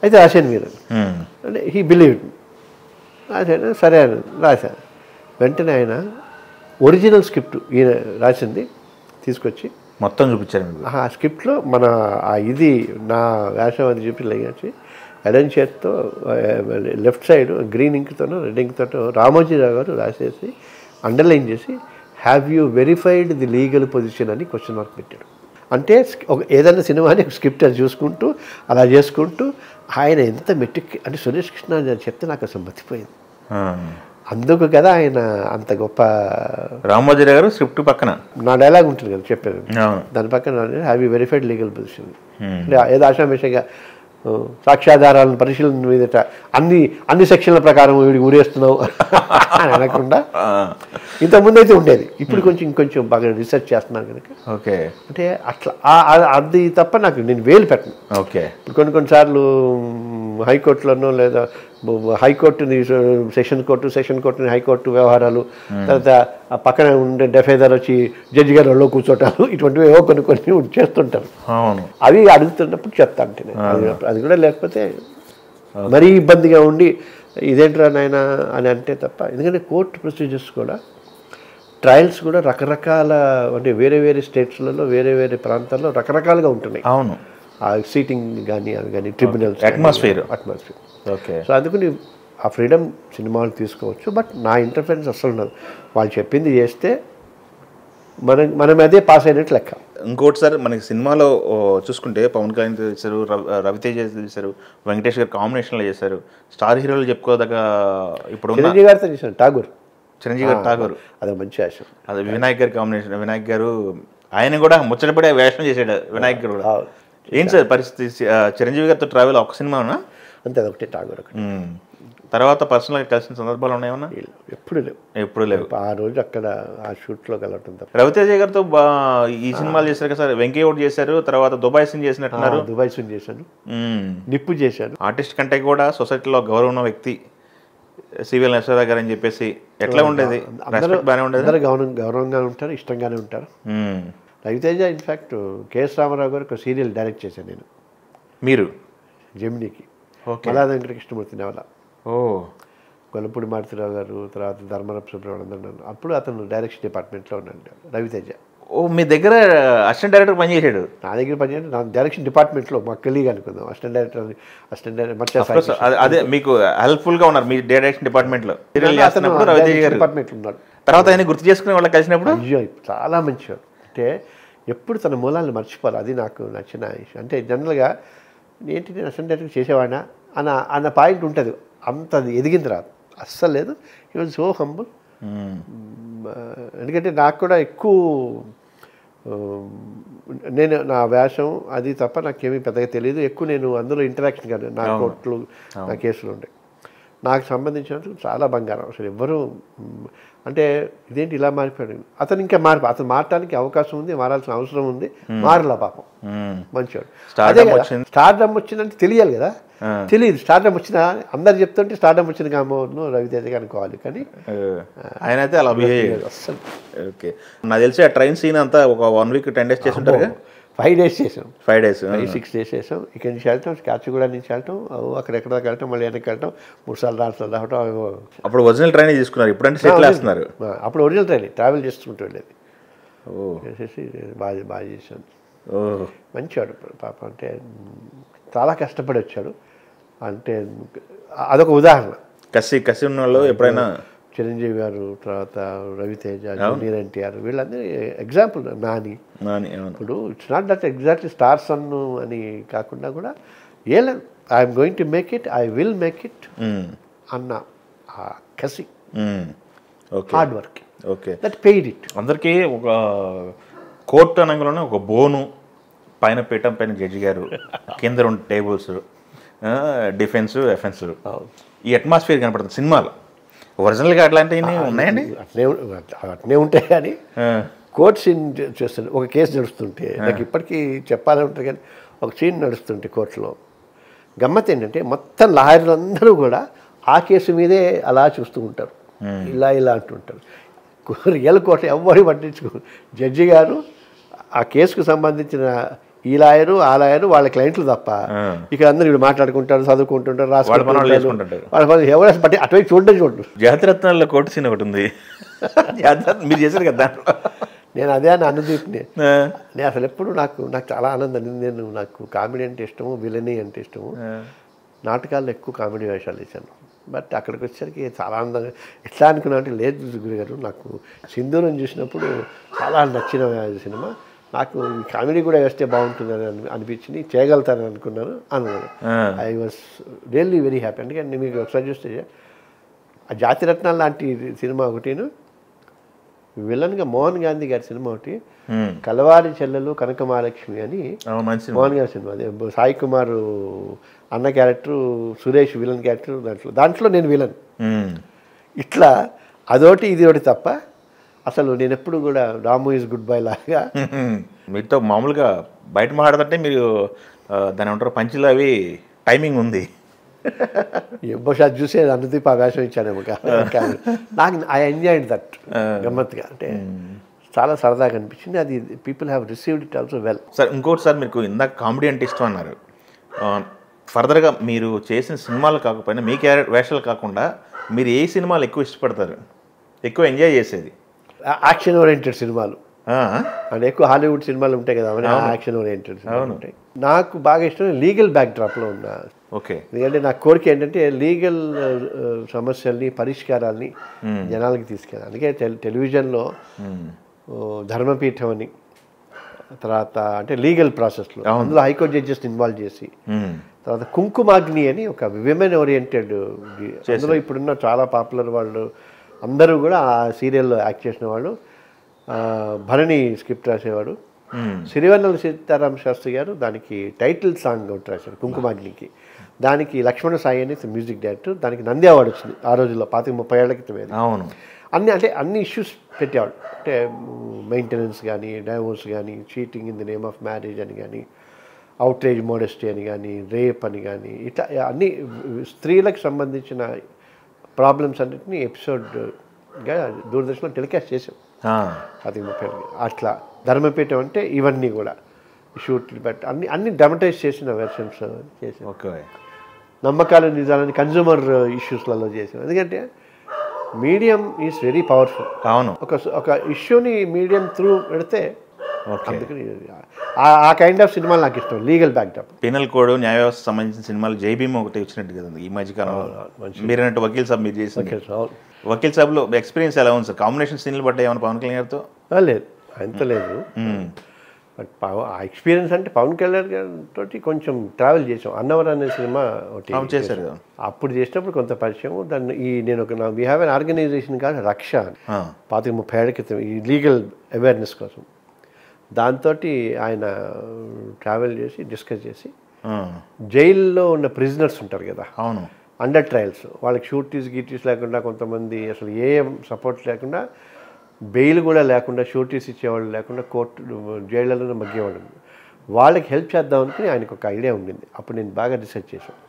[SPEAKER 2] అయితే రాశాను మీరు అంటే హీ బిలీవ్డ్. రాశాను, సరే అని రాశాను. వెంటనే ఆయన ఒరిజినల్ స్క్రిప్ట్ ఈయన రాసింది తీసుకొచ్చి
[SPEAKER 1] మొత్తం చూపించారు.
[SPEAKER 2] ఆ స్క్రిప్ట్లో మన ఇది నా వేషం అది చూపించి ఎడం చేత్తో లెఫ్ట్ సైడ్ గ్రీన్ ఇంక్తోనో రెడ్ ఇంక్తోనో రామోజీరావు గారు రాసేసి అండర్లైన్ చేసి have you verified the legal position అని క్వశ్చన్ మార్క్ పెట్టాడు. అంటే ఏదైనా సినిమాని స్క్రిప్ట్ అది చూసుకుంటూ అలా చేసుకుంటూ ఆయన ఎంత అంటే సురేష్ కృష్ణ చెప్తే నాకు అసలు మర్చిపోయింది. అందుకు కదా ఆయన అంత గొప్ప.
[SPEAKER 1] రామోజీరావు గారు స్క్రిప్ట్ పక్కన
[SPEAKER 2] నా డైలాగ్ ఉంటుంది కదా చెప్పాను, దాని పక్కన have you verified legal position. ఏదో ఆశామేషంగా సాక్ష్యాధారాలను పరిశీలన మీదట అన్ని సెక్షన్ల ప్రకారం వీడికి ఊరేస్తున్నావు అని అనకుండా, ఇంతకుముందు అయితే ఉండేది, ఇప్పుడు ఇంకొంచెం బాగా రీసెర్చ్ చేస్తున్నాను కనుక.
[SPEAKER 1] ఓకే.
[SPEAKER 2] అంటే అట్లా అది తప్ప నాకు నేను వేలు పెట్టను.
[SPEAKER 1] ఓకే.
[SPEAKER 2] ఇప్పుడు కొన్నిసార్లు హైకోర్టులోనో లేదా హైకోర్టుని సెషన్ కోర్టుని హైకోర్టు వ్యవహారాలు, తర్వాత ఆ పక్కన ఉండే డెఫేదర్ వచ్చి జడ్జి గారు ఒళ్ళో కూర్చోటాలు, ఇటువంటివి ఏవో కొన్ని చేస్తుంటారు. అవి అడుగుతున్నప్పుడు చెప్తా అంటే అది కూడా, లేకపోతే మరీ ఇబ్బందిగా ఉండి ఇదేంట్రా నాయన అని అంటే తప్ప. ఎందుకంటే కోర్టు ప్రొసీజర్స్ కూడా, ట్రయల్స్ కూడా రకరకాల, అంటే వేరే వేరే స్టేట్స్లలో వేరే వేరే ప్రాంతాల్లో రకరకాలుగా ఉంటున్నాయి.
[SPEAKER 1] అవును.
[SPEAKER 2] ఆ సీటింగ్ కానీ అవి కానీ ట్రిబ్యునల్స్
[SPEAKER 1] అట్మాస్ఫియర్.
[SPEAKER 2] ఓకే. సో అందుకని ఆ ఫ్రీడమ్ సినిమాలు తీసుకోవచ్చు, బట్ నా ఇంటర్ఫరెన్స్ అసలు ఉండదు. వాళ్ళు చెప్పింది చేస్తే మనం అదే పాస్ అయినట్టు లెక్క.
[SPEAKER 1] ఇంకోటి సార్, మనకి సినిమాలో చూసుకుంటే పవన్ కళ్యాణ్ చేశారు, రవితేజ చేశారు, వెంకటేష్ గారు కాంబినేషన్లో చేశారు. స్టార్ హీరోలు చెప్పుకోదగ్గ ఇప్పుడు
[SPEAKER 2] చిరంజీవి గారితో చేశాను
[SPEAKER 1] చిరంజీవి గారు ఠాగూర్,
[SPEAKER 2] అదే మంచి వేషం.
[SPEAKER 1] అది వినాయక్ గారి కాంబినేషన్. వినాయక్ గారు ఆయన కూడా ముచ్చటపడే వేషం చేశాడు. వినాయక్ గారు కూడా ఏంటి సార్ పరిస్థితి? చిరంజీవి గారితో ట్రావెల్ ఒక సినిమానా?
[SPEAKER 2] అంతే, అదొకటి ఠాగూర్ ఒకటి.
[SPEAKER 1] తర్వాత పర్సనల్గా కలిసిన సందర్భాలు ఉన్నాయేమన్నా?
[SPEAKER 2] ఎప్పుడు లేవు.
[SPEAKER 1] ఎప్పుడు లేవు.
[SPEAKER 2] ఆ రోజు అక్కడ ఆ షూట్లో కలవటం తప్ప.
[SPEAKER 1] రవితేజ గారితో ఈ సినిమాలు చేశారు కదా సార్, వెంకయ్య ఒకటి చేశారు, తర్వాత దుబాయ్ సీన్ చేసినట్టున్నారు.
[SPEAKER 2] దుబాయ్ సీన్ చేశాను, నిప్పు చేశాను.
[SPEAKER 1] ఆర్టిస్ట్ కంటే కూడా సొసైటీలో గౌరవం ఉన్న వ్యక్తి సివిఎల్ నరసింహారావు గారు అని చెప్పేసి ఎట్లా ఉండేది? బాగానే ఉండేది.
[SPEAKER 2] అందరూ గౌరవంగా ఉంటారు, ఇష్టంగానే ఉంటారు. రవితేజ ఇన్ఫ్యాక్ట్ కేఎస్ రామారావు గారు ఒక సీరియల్ డైరెక్ట్ చేశాను నేను.
[SPEAKER 1] మీరు
[SPEAKER 2] జెమినీకి మల్లాది వెంకటకృష్ణమూర్తి నవల. గొల్లపూడి మారుతిరావు గారు, తర్వాత ధర్మరపు సుబ్రహ్మణ్యం. అప్పుడు అతను డైరెక్షన్ డిపార్ట్మెంట్లో ఉన్నాడు రవితేజ.
[SPEAKER 1] మీ దగ్గర అసిస్టెంట్ డైరెక్టర్ పనిచేసాడు?
[SPEAKER 2] నా దగ్గర పనిచేయండి, నా డైరెక్షన్ డిపార్ట్మెంట్లో మా కలీగ్ అనుకుందాం. అసిస్టెంట్ డైరెక్టర్
[SPEAKER 1] అదే మీకు హెల్ప్ఫుల్గా ఉన్నారు మీ డైరెక్షన్ డిపార్ట్మెంట్లో. రవితేజ గారు
[SPEAKER 2] డిపార్ట్మెంట్లో ఉన్నాడు.
[SPEAKER 1] తర్వాత ఆయన గుర్తు చేసుకునే వాళ్ళకి కలిసినప్పుడు
[SPEAKER 2] అయ్యో చాలా మంచివాడు. అంటే ఎప్పుడు తన మూలాలను మర్చిపోవాలి, అది నాకు నచ్చిన విషయం. అంటే జనరల్గా ఏంటి నేను అసిస్టెంట్ డైరెక్టర్ చేసేవాడినా అన్న పాయింట్ ఉంటుంది. అంత ఎదిగిన రాదు, అస్సలు లేదు. ఈ వాజ్ సో హంబుల్. ఎందుకంటే నాకు కూడా ఎక్కువ నేను నా వేషం అది తప్ప నాకేమీ పెద్దగా తెలియదు. ఎక్కువ నేను అందులో ఇంటరాక్షన్ కాదు. నా కోట్లు నా కేసులు ఉండే నాకు సంబంధించినందుకు చాలా బంగారం. అసలు ఎవ్వరూ అంటే ఇదేంటి ఇలా మారిపోయాడు, అతను ఇంకా అతను మారటానికి అవకాశం ఉంది, మారాల్సిన అవసరం ఉంది, మారలా పాపం. మంచివాడు. అదే స్టార్డమ్ వచ్చిందంటే తెలియాలి కదా, తెలియదు. స్టార్డమ్ వచ్చినా అందరు చెప్తుంటే స్టార్డమ్ వచ్చింది కామోను రవితేజ అనుకోవాలి, కానీ
[SPEAKER 1] ఆయన అయితే అలా బిహేవ్ అసలు. ఓకే, నాకు తెలిసి ఆ ట్రైన్ సీన్ అంతా ఒక 1 week 10 days చేసి ఉంటారు.
[SPEAKER 2] 5 days చేసాం.
[SPEAKER 1] 5 days
[SPEAKER 2] 6 days చేసాం. ఇక్కడి నుంచి వెళ్ళటం, కాచిగూడ నుంచి వెళ్ళటం, అక్కడెక్కడ దాకా వెళ్ళటం, మళ్ళీ వెనక్కి వెళ్ళటం, 3 సార్లు 4 సార్లు రావటం.
[SPEAKER 1] అప్పుడు ఒరిజినల్ ట్రైన్ తీసుకున్నారు, ఇప్పుడంటే సెటిల్ వేస్తున్నారు.
[SPEAKER 2] అప్పుడు ఒరిజినల్ ట్రైన్ ట్రావెల్ చేస్తుంటూ వెళ్ళేది. చేసేసి బాగా చేశాను. మంచివాడు పాప. అంటే చాలా కష్టపడి వచ్చాడు. అంటే అదొక ఉదాహరణ.
[SPEAKER 1] కసి ఉన్న వాళ్ళు ఎప్పుడైనా
[SPEAKER 2] చిరంజీవి గారు, తర్వాత రవితేజ, జూనియర్ ఎన్టీఆర్, వీళ్ళందరూ ఎగ్జాంపుల్. నాని ఇప్పుడు it's not that exactly star son అని కాకుండా కూడా ఏలేదు, I'm going to make it, I will make it అన్న ఆ కసి, hard work, that paid it.
[SPEAKER 1] అందరికీ ఒక కోర్టు అనగానే ఒక బోను, పైన పీఠం పైన జడ్జి గారు, కింద 2 tables, డిఫెన్స్ ఎఫెన్స్, ఈ అట్మాస్ఫియర్ కనపడుతుంది సినిమాలో. ఒరిజినల్గా అట్లాంటివి ఉన్నాయండి?
[SPEAKER 2] అట్నే ఉంటాయి. కానీ కోర్ట్ సీన్ చేస్తుంటే, ఒక కేసు నడుస్తుంటే, నాకు ఇప్పటికీ చెప్పాలని ఉంటుంది, కానీ ఒక సీన్ నడుస్తుంటే కోర్టులో గమ్మత్ ఏంటంటే మొత్తం లాయర్లు అందరూ కూడా ఆ కేసు మీదే అలా చూస్తూ ఉంటారు, ఇలా అంటుంటారు. రియల్ కోర్టు ఎవ్వరు పట్టించుకో. జడ్జి గారు ఆ కేసుకు సంబంధించిన ఈ లాయరు ఆ లాయరు వాళ్ళ క్లయింట్లు తప్ప ఇక్కడ అందరూ ఇప్పుడు మాట్లాడుకుంటారు, చదువుకుంటుంటారు, రాసుకుంటారు. వాళ్ళ ఎవరు బట్టి అటువైపు చూడరు.
[SPEAKER 1] జాతిరత్నాల్లో కోర్టు సీన్ ఒకటి ఉంది, మీరు చేశారు కదా.
[SPEAKER 2] నేను అదే అని అనుదీప్ని. నేను అసలు ఎప్పుడు నాకు చాలా ఆనందం. నాకు కామెడీ అంటే ఇష్టము, విలనీ అంటే ఇష్టము. నాటకాల్లో ఎక్కువ కామెడీ వేషాలు వేసాను. బట్ అక్కడికి వచ్చేసరికి చాలా ఆనందంగా ఎట్లా అనుకున్నా అంటే, లేదు గురుగారు, నాకు సింధూరం చూసినప్పుడు చాలా నచ్చిన సినిమా, నాకు ఈ కామెడీ కూడా వేస్తే బాగుంటుందని అనిపించింది, చేయగలుగుతానని అనుకున్నాను అన్నాను. I was really very happy. అందుకని మీకు ఒకసారి చూస్తే ఆ జాతిరత్నాలు లాంటి సినిమా ఒకటిను, విలన్గా మోహన్ గాంధీ గారి సినిమా ఒకటి, కలవారి చెల్లెలు కనక మహాలక్ష్మి అని మోహన్ గారి సినిమా. అదే సాయి కుమార్ అన్న క్యారెక్టర్, సురేష్ విలన్ క్యారెక్టర్. దాంట్లో నేను విలన్. ఇట్లా అదొకటి ఇది ఒకటి తప్ప అసలు నేను ఎప్పుడు కూడా రాము ఈజ్ గుడ్ బై లాగా.
[SPEAKER 1] మీతో మామూలుగా బయట మాట్లాడుతుంటే మీరు దాని ఏమంటారు, పంచులు అవి టైమింగ్ ఉంది.
[SPEAKER 2] బహుశా చూసే అనుదీప్ ఆ వేషం ఇచ్చానేమో. నాకు ఐ ఎంజాయ్డ్ దట్ గమ్మత్తుగా. అంటే చాలా సరదాగా అనిపించింది. అది people have received it also well.
[SPEAKER 1] Sir ఇంకోటి సార్, మీకు ఇందాక కామెడీ అంటే ఇష్టం అన్నారు. ఫర్దర్గా మీరు చేసిన సినిమాలు కాకపోయినా, మీ వేషాలు కాకుండా మీరు ఏ సినిమాలు ఎక్కువ ఇష్టపడతారు, ఎక్కువ ఎంజాయ్ చేసేది?
[SPEAKER 2] యాక్షన్ ఓరియంటెడ్ సినిమాలు. అంటే ఎక్కువ హాలీవుడ్ సినిమాలు ఉంటాయి కదా, అవన్నీ యాక్షన్ ఓరియంటెడ్ సినిమాలు ఉంటాయి. నాకు బాగా ఇష్టం లీగల్ బ్యాక్డ్రాప్లో ఉన్న.
[SPEAKER 1] ఓకే.
[SPEAKER 2] ఎందుకంటే నా కోరిక ఏంటంటే లీగల్ సమస్యల్ని, పరిష్కారాల్ని జనాలకి తీసుకెళ్ళాలి. అందుకే టెలివిజన్లో ధర్మపీఠం అని, తర్వాత అంటే లీగల్ ప్రాసెస్లో అందులో హైకోర్టు జడ్జెస్ని ఇన్వాల్వ్ చేసి, తర్వాత కుంకుమాగ్ని అని ఒక విమెన్ ఓరియంటెడ్, అందులో ఇప్పుడున్న చాలా పాపులర్ వాళ్ళు అందరూ కూడా ఆ సీరియల్లో యాక్ట్ చేసిన వాళ్ళు. భరణి స్క్రిప్ట్ రాసేవాడు, సిరివెన్నెల సీతారామ శాస్త్రి గారు దానికి టైటిల్ సాంగ్ ఒకటి రాశారు కుంకుమాగ్నికి. దానికి లక్ష్మణ సాయి అని మ్యూజిక్ డైరెక్టర్. దానికి నంది అవార్డు వచ్చింది ఆ రోజుల్లో 25-30 ఏళ్ల క్రితమే.
[SPEAKER 1] అవును.
[SPEAKER 2] అన్ని ఇష్యూస్ పెట్టేవాడు. అంటే మెయింటెనెన్స్ కానీ, డైవోర్స్ కానీ, cheating in the name of marriage అని కానీ, అవుట్రేజ్ మోడెస్టీ అని కానీ, రేప్ అని కానీ, ఇట్లా అన్ని స్త్రీలకు సంబంధించిన ప్రాబ్లమ్స్ అన్నింటినీ ఎపిసోడ్గా దూరదర్శన్లో టెలికాస్ట్ చేసాం 25-30 ఏళ్ళకి. అట్లా ధర్మపీఠం అంటే ఇవన్నీ కూడా షూట్లు పెట్టి అన్ని డ్రామటైజ్ చేసిన వెర్షన్స్ చేసాం.
[SPEAKER 1] ఓకే.
[SPEAKER 2] నమ్మకాలు నిజాలని కన్జ్యూమర్ ఇష్యూస్లలో చేసాం. ఎందుకంటే మీడియం ఈజ్ వెరీ పవర్ఫుల్.
[SPEAKER 1] అవును.
[SPEAKER 2] ఒక ఇష్యూని మీడియం త్రూ పెడితే అందుకని ఆ కైండ్ ఆఫ్ సినిమాలు నాకు ఇష్టం. లీగల్ బ్యాక్డ్రాప్,
[SPEAKER 1] పీనల్ కోడ్, న్యాయ వ్యవస్థ సంబంధించిన సినిమాలు జై భీమ్ ఒకటి వచ్చినట్టు కదా ఈ మధ్యకాలంలో. మీరు అన్నట్టు వకీల్ సాబ్ మీరు చేసింది. వకీల్ సాబ్లో ఎక్స్పీరియన్స్ ఎలా ఉంది సార్? కాంబినేషన్ సీన్లు పడ్డాయి ఏమైనా పవన్ కళ్యాణ్ గారితో?
[SPEAKER 2] లేదు, అంత లేదు. బట్ ఆ ఎక్స్పీరియన్స్ అంటే పవన్ కళ్యాణ్ గారితో కొంచెం ట్రావెల్ చేసాం. అన్నవరం అనే సినిమా ఒకటి
[SPEAKER 1] చేశారు.
[SPEAKER 2] అప్పుడు చేసినప్పుడు కొంత పరిచయం. దాన్ని నేను వీ హ్యావ్ ఎన్ ఆర్గనైజేషన్ కాదు రక్ష, 25-30 ఏళ్ల క్రితం, ఈ లీగల్ అవేర్నెస్ కోసం. దాంతో ఆయన ట్రావెల్ చేసి డిస్కస్ చేసి జైల్లో ఉన్న ప్రిజనర్స్ ఉంటారు కదా,
[SPEAKER 1] అవును,
[SPEAKER 2] అండర్ ట్రయల్స్, వాళ్ళకి షూటీస్ గీటీస్ లేకుండా, కొంతమంది అసలు ఏ సపోర్ట్ లేకుండా, బెయిల్ కూడా లేకుండా, షూటీస్ ఇచ్చేవాళ్ళు లేకుండా కోర్టు జైళ్ళలోనే మగ్గేవాళ్ళు, వాళ్ళకి హెల్ప్ చేద్దాం అనుకుని ఆయనకు ఒక ఐడియా ఉండింది. అప్పుడు నేను బాగా రీసెర్చ్ చేశాను.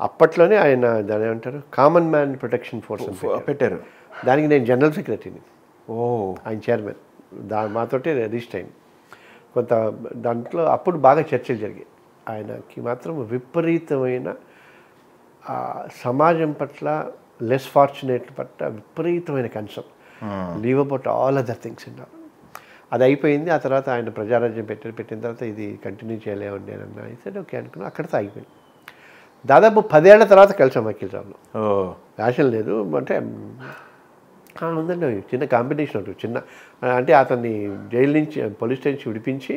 [SPEAKER 2] అప్పట్లోనే ఆయన దాని ఏమంటారు కామన్ మ్యాన్ ప్రొటెక్షన్ ఫోర్స్
[SPEAKER 1] పెట్టారు.
[SPEAKER 2] దానికి నేను జనరల్ సెక్రటరీని, ఆయన చైర్మన్. మాతోటే రిజిస్టర్ అయింది. కొంత దాంట్లో అప్పుడు బాగా చర్చలు జరిగాయి. ఆయనకి మాత్రం విపరీతమైన సమాజం పట్ల, లెస్ ఫార్చునేట్ పట్ల విపరీతమైన concern. Leave about all other things ఉన్నారు. అది అయిపోయింది. ఆ తర్వాత ఆయన ప్రజారాజ్యం పెట్టిన తర్వాత ఇది కంటిన్యూ చేయలేమండి అని అన్నా. సరే ఓకే అనుకున్నా, అక్కడితో ఆగిపోయింది. దాదాపు 10 ఏళ్ల తర్వాత కలిసాం వకీల్ సాబ్లో. ఫ్యాషన్ లేదు అంటే ఉందండి, చిన్న కాంపిటీషన్ ఉంటుంది. చిన్న అంటే అతన్ని జైలు నుంచి, పోలీస్ స్టేషన్ విడిపించి,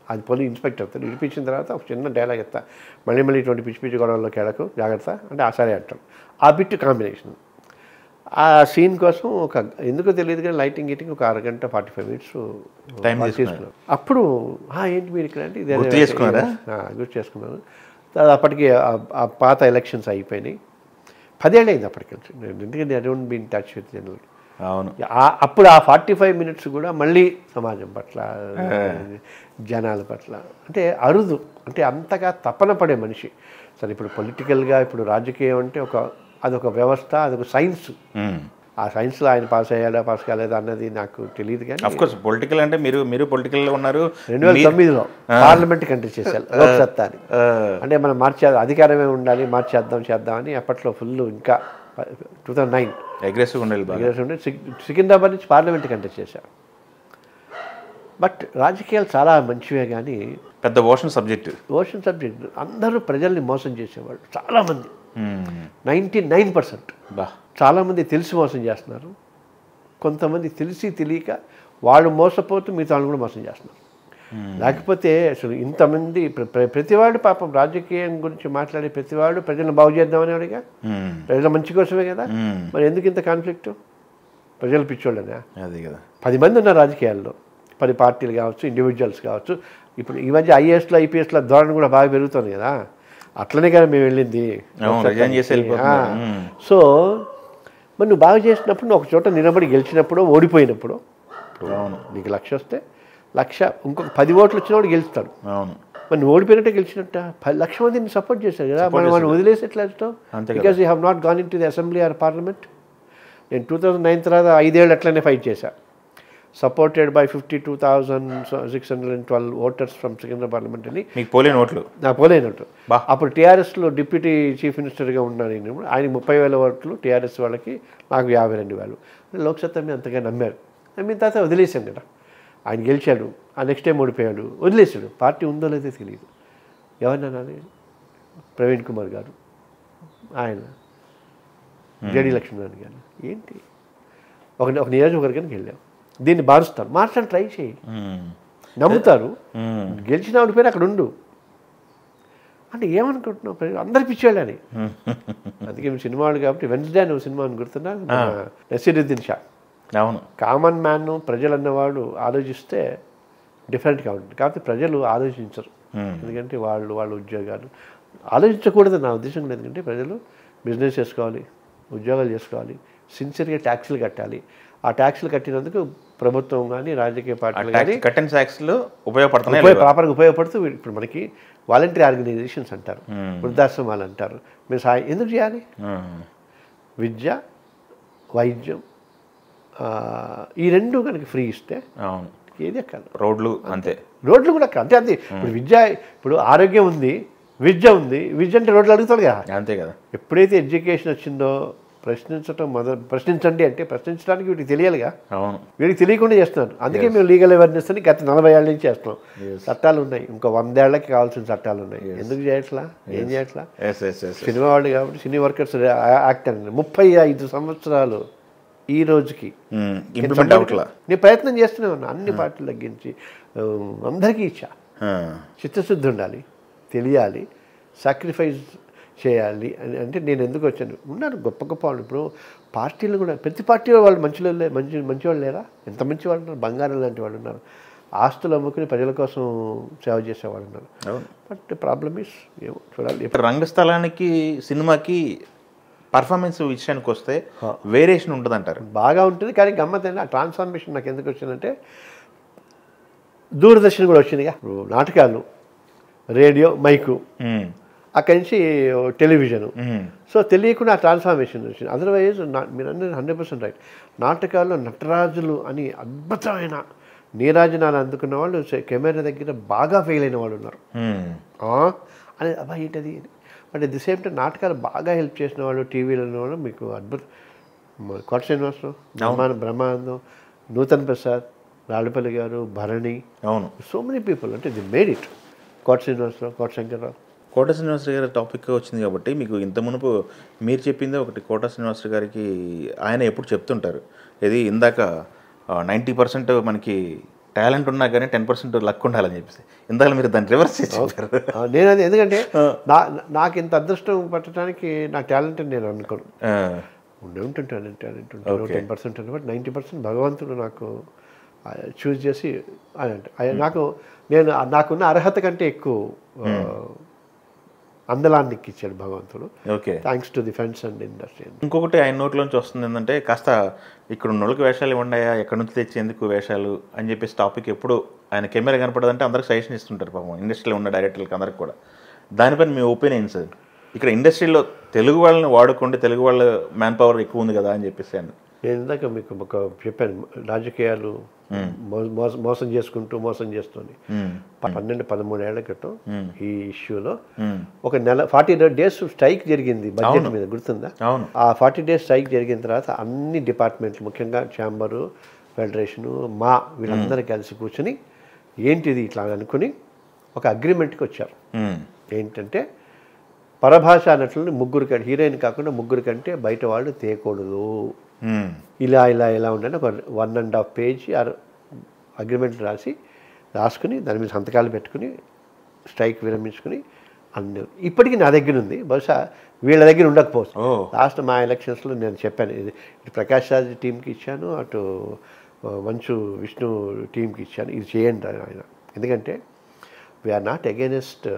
[SPEAKER 2] అది పోలీస్ ఇన్స్పెక్టర్ అవుతాడు, విడిపించిన తర్వాత ఒక చిన్న డైలాగ్ ఎత్తా, మళ్ళీ ఇటువంటి పిచ్చి పిచ్చి గొడవల్లోకి వెళ్ళకు జాగ్రత్త అంటే సరే అంటాం. ఆ బిట్ కాంబినేషన్, ఆ సీన్ కోసం ఎందుకో తెలియదు కానీ లైటింగ్ గీటింగ్ ఒక 1 గంట 45 మినిట్స్
[SPEAKER 1] టైం
[SPEAKER 2] తీసుకున్నాను. అప్పుడు ఏంటి మీరు ఇక్కడ అంటే ఇదే
[SPEAKER 1] గుర్తు
[SPEAKER 2] చేసుకున్నాను. అప్పటికి ఆ పాత ఎలక్షన్స్ అయిపోయినాయి. 10 ఏళ్ళు అయింది అప్పటికి. ఎందుకంటే I don't be in touch with general.
[SPEAKER 1] అవును.
[SPEAKER 2] అప్పుడు ఆ 45 మినిట్స్ కూడా మళ్ళీ సమాజం పట్ల, జనాల పట్ల అంటే అరుదు, అంటే అంతగా తపన పడే మనిషి. సరే ఇప్పుడు పొలిటికల్గా, ఇప్పుడు రాజకీయం అంటే అదొక వ్యవస్థ, అదొక సైన్స్. ఆ సైన్స్లో ఆయన పాస్ అయ్యాడా పాస్ కాలేదా అన్నది నాకు తెలియదు. కానీ
[SPEAKER 1] అఫ్కోర్స్ పొలిటికల్ అంటే మీరు పొలిటికల్లో ఉన్నారు.
[SPEAKER 2] 2009లో పార్లమెంట్ కంటెస్ట్ చేశారు లోక్సత్తాని. అంటే మనం అధికారమే ఉండాలి, చేద్దాం అని అప్పట్లో ఫుల్. ఇంకా 2009
[SPEAKER 1] అగ్రెసివ్ ఉండాలి.
[SPEAKER 2] సికింద్రాబాద్ నుంచి పార్లమెంట్ కంటెస్ట్ చేశారు. బట్ రాజకీయాలు చాలా మంచివే కానీ
[SPEAKER 1] పెద్ద ఓషన్ సబ్జెక్ట్.
[SPEAKER 2] అందరూ ప్రజల్ని మోసం చేసేవాళ్ళు చాలామంది, 99%. చాలామంది తెలిసి మోసం చేస్తున్నారు, కొంతమంది తెలిసి తెలియక వాళ్ళు మోసపోతూ మిగతా వాళ్ళు కూడా మోసం చేస్తున్నారు. లేకపోతే అసలు ఇంతమంది ప్రతివాడు పాపం రాజకీయం గురించి మాట్లాడే ప్రతివాడు ప్రజలను బాగు చేద్దామని వాడిగా, ప్రజల మంచి కోసమే కదా. మరి ఎందుకు ఇంత కాన్ఫ్లిక్ట్? ప్రజలు పిచ్చోళ్ళనే.
[SPEAKER 1] అదే కదా.
[SPEAKER 2] 10 మంది ఉన్నారు రాజకీయాల్లో, 10 పార్టీలు కావచ్చు, ఇండివిజువల్స్ కావచ్చు. ఇప్పుడు ఈ మధ్య ఐఏఎస్లో ఐపీఎస్లో ధోరణి కూడా బాగా పెరుగుతుంది కదా. అట్లనే కదా మేము వెళ్ళింది. సో మరి నువ్వు బాగా చేసినప్పుడు, నువ్వు ఒక చోట నిలబడి గెలిచినప్పుడు, ఓడిపోయినప్పుడు, నీకు 1,00,000 వస్తే 1,00,000 ఇంకొక 10 ఓట్లు వచ్చినప్పుడు గెలుస్తాడు. మరి నువ్వు ఓడిపోయినట్టే గెలిచినట్ట. 1,00,000 మందిని సపోర్ట్ చేశారు కదా. మనం వదిలేసి ఎట్లా ఇష్టం? Because you have not gone in to the assembly or parliament. నేను 2009 తర్వాత 5 ఏళ్ళు అట్లనే ఫైట్ చేశాను. Supported by 52,612 voters from Secunderabad parliament అని.
[SPEAKER 1] మీకు పోలేని ఓట్లు?
[SPEAKER 2] నాకు పోలేని ఓట్లు. అప్పుడు టీఆర్ఎస్లో డిప్యూటీ చీఫ్ మినిస్టర్గా ఉన్నాను నేను. ఆయన 30,000 ఓట్లు టీఆర్ఎస్ వాళ్ళకి, నాకు 52,000. లోక్సత్తా మీద అంతగా నమ్మారు. నమ్మిన తర్వాత వదిలేసాం కదా. ఆయన గెలిచాడు, ఆ నెక్స్ట్ టైం ఓడిపోయాడు, వదిలేసాడు. పార్టీ ఉందో లేదో తెలియదు. ఎవరన్నా ప్రవీణ్ కుమార్ గారు, ఆయన జేడీ లక్ష్మీనారాయణ గారు, ఏంటి ఒక నియోజకవర్గానికి వెళ్ళాం, దీన్ని మార్చడానికి ట్రై చేయి, నమ్ముతారు. గెలిచిన ఓడిపోయినా అక్కడ ఉండు అంటే ఏమనుకుంటున్నావు? అందరు పిచ్చేళ్ళని. అందుకే సినిమా వాళ్ళు కాబట్టి వెన్స్డే అని సినిమా అని గుర్తున్నా, నసీరుద్దీన్ షా.
[SPEAKER 1] అవును.
[SPEAKER 2] కామన్ మ్యాన్, ప్రజలు అన్నవాడు ఆలోచిస్తే డిఫరెంట్గా ఉంటుంది. కాబట్టి ప్రజలు ఆలోచించరు. ఎందుకంటే వాళ్ళ ఉద్యోగాలు ఆలోచించకూడదు నా ఉద్దేశం. ఎందుకంటే ప్రజలు బిజినెస్ చేసుకోవాలి, ఉద్యోగాలు చేసుకోవాలి, సిన్సియర్గా ట్యాక్సులు కట్టాలి. ఆ ట్యాక్సులు కట్టినందుకు ప్రభుత్వం కానీ రాజకీయ పార్టీలు కానీ
[SPEAKER 1] కట్టిన ట్యాక్స్లు ఉపయోగపడుతున్నాయి,
[SPEAKER 2] ప్రాపర్గా ఉపయోగపడుతూ ఇప్పుడు మనకి వాలంటరీ ఆర్గనైజేషన్స్ అంటారు, వృద్ధాశ్రమాలు అంటారు. మీరు సాయం ఎందుకు చేయాలి? విద్య, వైద్యం ఈ రెండు కనుక ఫ్రీ ఇస్తే ఏది ఎక్కాలి?
[SPEAKER 1] రోడ్లు అంతే,
[SPEAKER 2] రోడ్లు కూడా అంతే అంతే. ఇప్పుడు విద్య, ఇప్పుడు ఆరోగ్యం ఉంది, విద్య ఉంది. విద్య అంటే రోడ్లు అడుగుతాడు కదా,
[SPEAKER 1] అంతే కదా.
[SPEAKER 2] ఎప్పుడైతే ఎడ్యుకేషన్ వచ్చిందో ప్రశ్నించండి అంటే ప్రశ్నించడానికి వీటికి తెలియాలిగా.
[SPEAKER 1] అవును,
[SPEAKER 2] వీడికి తెలియకుండా చేస్తున్నారు. అందుకే మేము లీగల్ అవేర్నెస్ అని గత 40 ఏళ్ళ నుంచి చేస్తున్నాం. చట్టాలు ఉన్నాయి, ఇంకో 100 ఏళ్ళకి కావాల్సిన చట్టాలు ఉన్నాయి. ఎందుకు చేయట్లా? ఏం చేయట్లా? సినిమా వాళ్ళు కాబట్టి సినీ వర్కర్స్ యాక్ట్ అండి 35 సంవత్సరాలు ఈ రోజుకి నేను ప్రయత్నం చేస్తూనే ఉన్నా. అన్ని పార్టీలు తగ్గించి అందరికీ ఇచ్చా. చిత్తశుద్ధి ఉండాలి, తెలియాలి, సాక్రిఫైస్ చేయాలి అని. అంటే నేను ఎందుకు వచ్చాను? ఉన్నారు గొప్ప గొప్ప వాళ్ళు. ఇప్పుడు పార్టీలు కూడా ప్రతి పార్టీలో వాళ్ళు మంచి వాళ్ళు లేరా? ఎంత మంచి వాళ్ళు ఉన్నారు. బంగారం లాంటి వాళ్ళు ఉన్నారు. ఆస్తులు అమ్ముకుని ప్రజల కోసం సేవ చేసేవాళ్ళు ఉన్నారు. బట్ ప్రాబ్లమ్ ఈస్ ఏమో చూడాలి.
[SPEAKER 1] రంగస్థలానికి సినిమాకి పర్ఫార్మెన్స్ విషయానికి వస్తే వేరియేషన్ ఉంటుంది అంటారు.
[SPEAKER 2] బాగా ఉంటుంది, కానీ గమ్మత్ ఆ ట్రాన్స్ఫార్మేషన్ నాకు ఎందుకు వచ్చిందంటే దూరదర్శన్ కూడా వచ్చిందిగా. నాటకాలు, రేడియో, మైకు, అక్కడి నుంచి టెలివిజను. సో తెలియకుండా ఆ ట్రాన్స్ఫార్మేషన్ వచ్చింది. అదర్వైజ్ మీరు అన్నది 100% రైట్. నాటకాల్లో నటరాజులు అని అద్భుతమైన నీరాజనాలు అందుకున్న వాళ్ళు కెమెరా దగ్గర బాగా ఫెయిల్ అయిన వాళ్ళు ఉన్నారు. అనేది అబ్బా ఏంటది. But at the same time నాటకాలు బాగా హెల్ప్ చేసిన వాళ్ళు టీవీలో ఉన్న వాళ్ళు మీకు అద్భుతం. కోట శ్రీనివాసరావు, బ్రహ్మానందం, నూతన్ ప్రసాద్, రాళ్ళపల్లి గారు, భరణి,
[SPEAKER 1] అవును,
[SPEAKER 2] సో మెనీ పీపుల్. అంటే ది మేడ్ ఇట్. కోట శ్రీనివాసరావు, కోట శంకర్రావు.
[SPEAKER 1] కోట శ్రీనివాసరావు గారి టాపిక్ వచ్చింది కాబట్టి మీకు ఇంత మునుపు మీరు చెప్పిందే ఒకటి. కోట శ్రీనివాసరావు గారికి ఆయన ఎప్పుడు చెప్తుంటారు, ఇది ఇందాక 90% మనకి టాలెంట్ ఉన్నా కానీ 10% లక్ ఉండాలని చెప్పేసి. ఇందాక మీరు దాన్ని రివర్స్ చేశారు.
[SPEAKER 2] నేను అది ఎందుకంటే నాకు ఇంత అదృష్టం పట్టడానికి నా టాలెంట్ అని నేను అనుకోను. ఉంటుంటాను టాలెంట్ ఉంటాను 10% అని, బట్ 90% భగవంతుడు నాకు చూస్ చేసి నాకున్న అర్హత కంటే ఎక్కువ అందలాన్ని ఇచ్చాడు భగవంతుడు.
[SPEAKER 1] Okay,
[SPEAKER 2] thanks to the friends and industry.
[SPEAKER 1] ఇంకొకటి ఆయన నోట్లోంచి వస్తుంది ఏంటంటే, కాస్త ఇక్కడ ఉన్నోళ్ళకి వేషాలు ఇవ్వండాయా, ఎక్కడి నుంచి తెచ్చేందుకు వేషాలు అని చెప్పేసి టాపిక్ ఎప్పుడు ఆయన కెమెరా కనపడదంటే అందరికి సజెషన్ ఇస్తుంటారు పాపం, ఇండస్ట్రీలో ఉన్న డైరెక్టర్లకి అందరికి కూడా. దానిపైన మీ ఒపీనియన్స్? ఇక్కడ ఇండస్ట్రీలో తెలుగు వాళ్ళని వాడుకోండి, తెలుగు వాళ్ళ మ్యాన్ పవర్ ఎక్కువ ఉంది కదా అని చెప్పేసి అని
[SPEAKER 2] నేను ఇందాక మీకు ఒక చెప్పాను. రాజకీయాలు మోసం చేస్తుంది. 12-13 ఏళ్ల క్రితం ఈ ఇష్యూలో ఒక నెల 40 days స్ట్రైక్ జరిగింది బడ్జెట్ మీద, గుర్తుందా? ఆ 40 days స్ట్రైక్ జరిగిన తర్వాత అన్ని డిపార్ట్మెంట్లు, ముఖ్యంగా ఛాంబరు, ఫెడరేషను, వీళ్ళందరూ కలిసి కూర్చొని ఏంటిది ఇట్లా అనుకుని ఒక అగ్రిమెంట్కి వచ్చారు. ఏంటంటే పరభాషా నటులను హీరోయిన్ కాకుండా 3 కంటే బయట వాళ్ళు తేయకూడదు. ఇలా ఉండని ఒక 1.5 page అగ్రిమెంట్ రాసుకుని దాని మీద సంతకాలు పెట్టుకుని స్ట్రైక్ విరమించుకుని అన్నీ. ఇప్పటికీ నా దగ్గర ఉంది, బహుశా వీళ్ళ దగ్గర ఉండకపోవచ్చు. లాస్ట్ మా ఎలక్షన్స్లో నేను చెప్పాను, ఇటు ప్రకాష్ రాజ్ టీంకి ఇచ్చాను, అటు మంచు విష్ణు టీంకి ఇచ్చాను, ఇది చేయండి ఆయన. ఎందుకంటే వీఆర్ నాట్ అగైనెస్ట్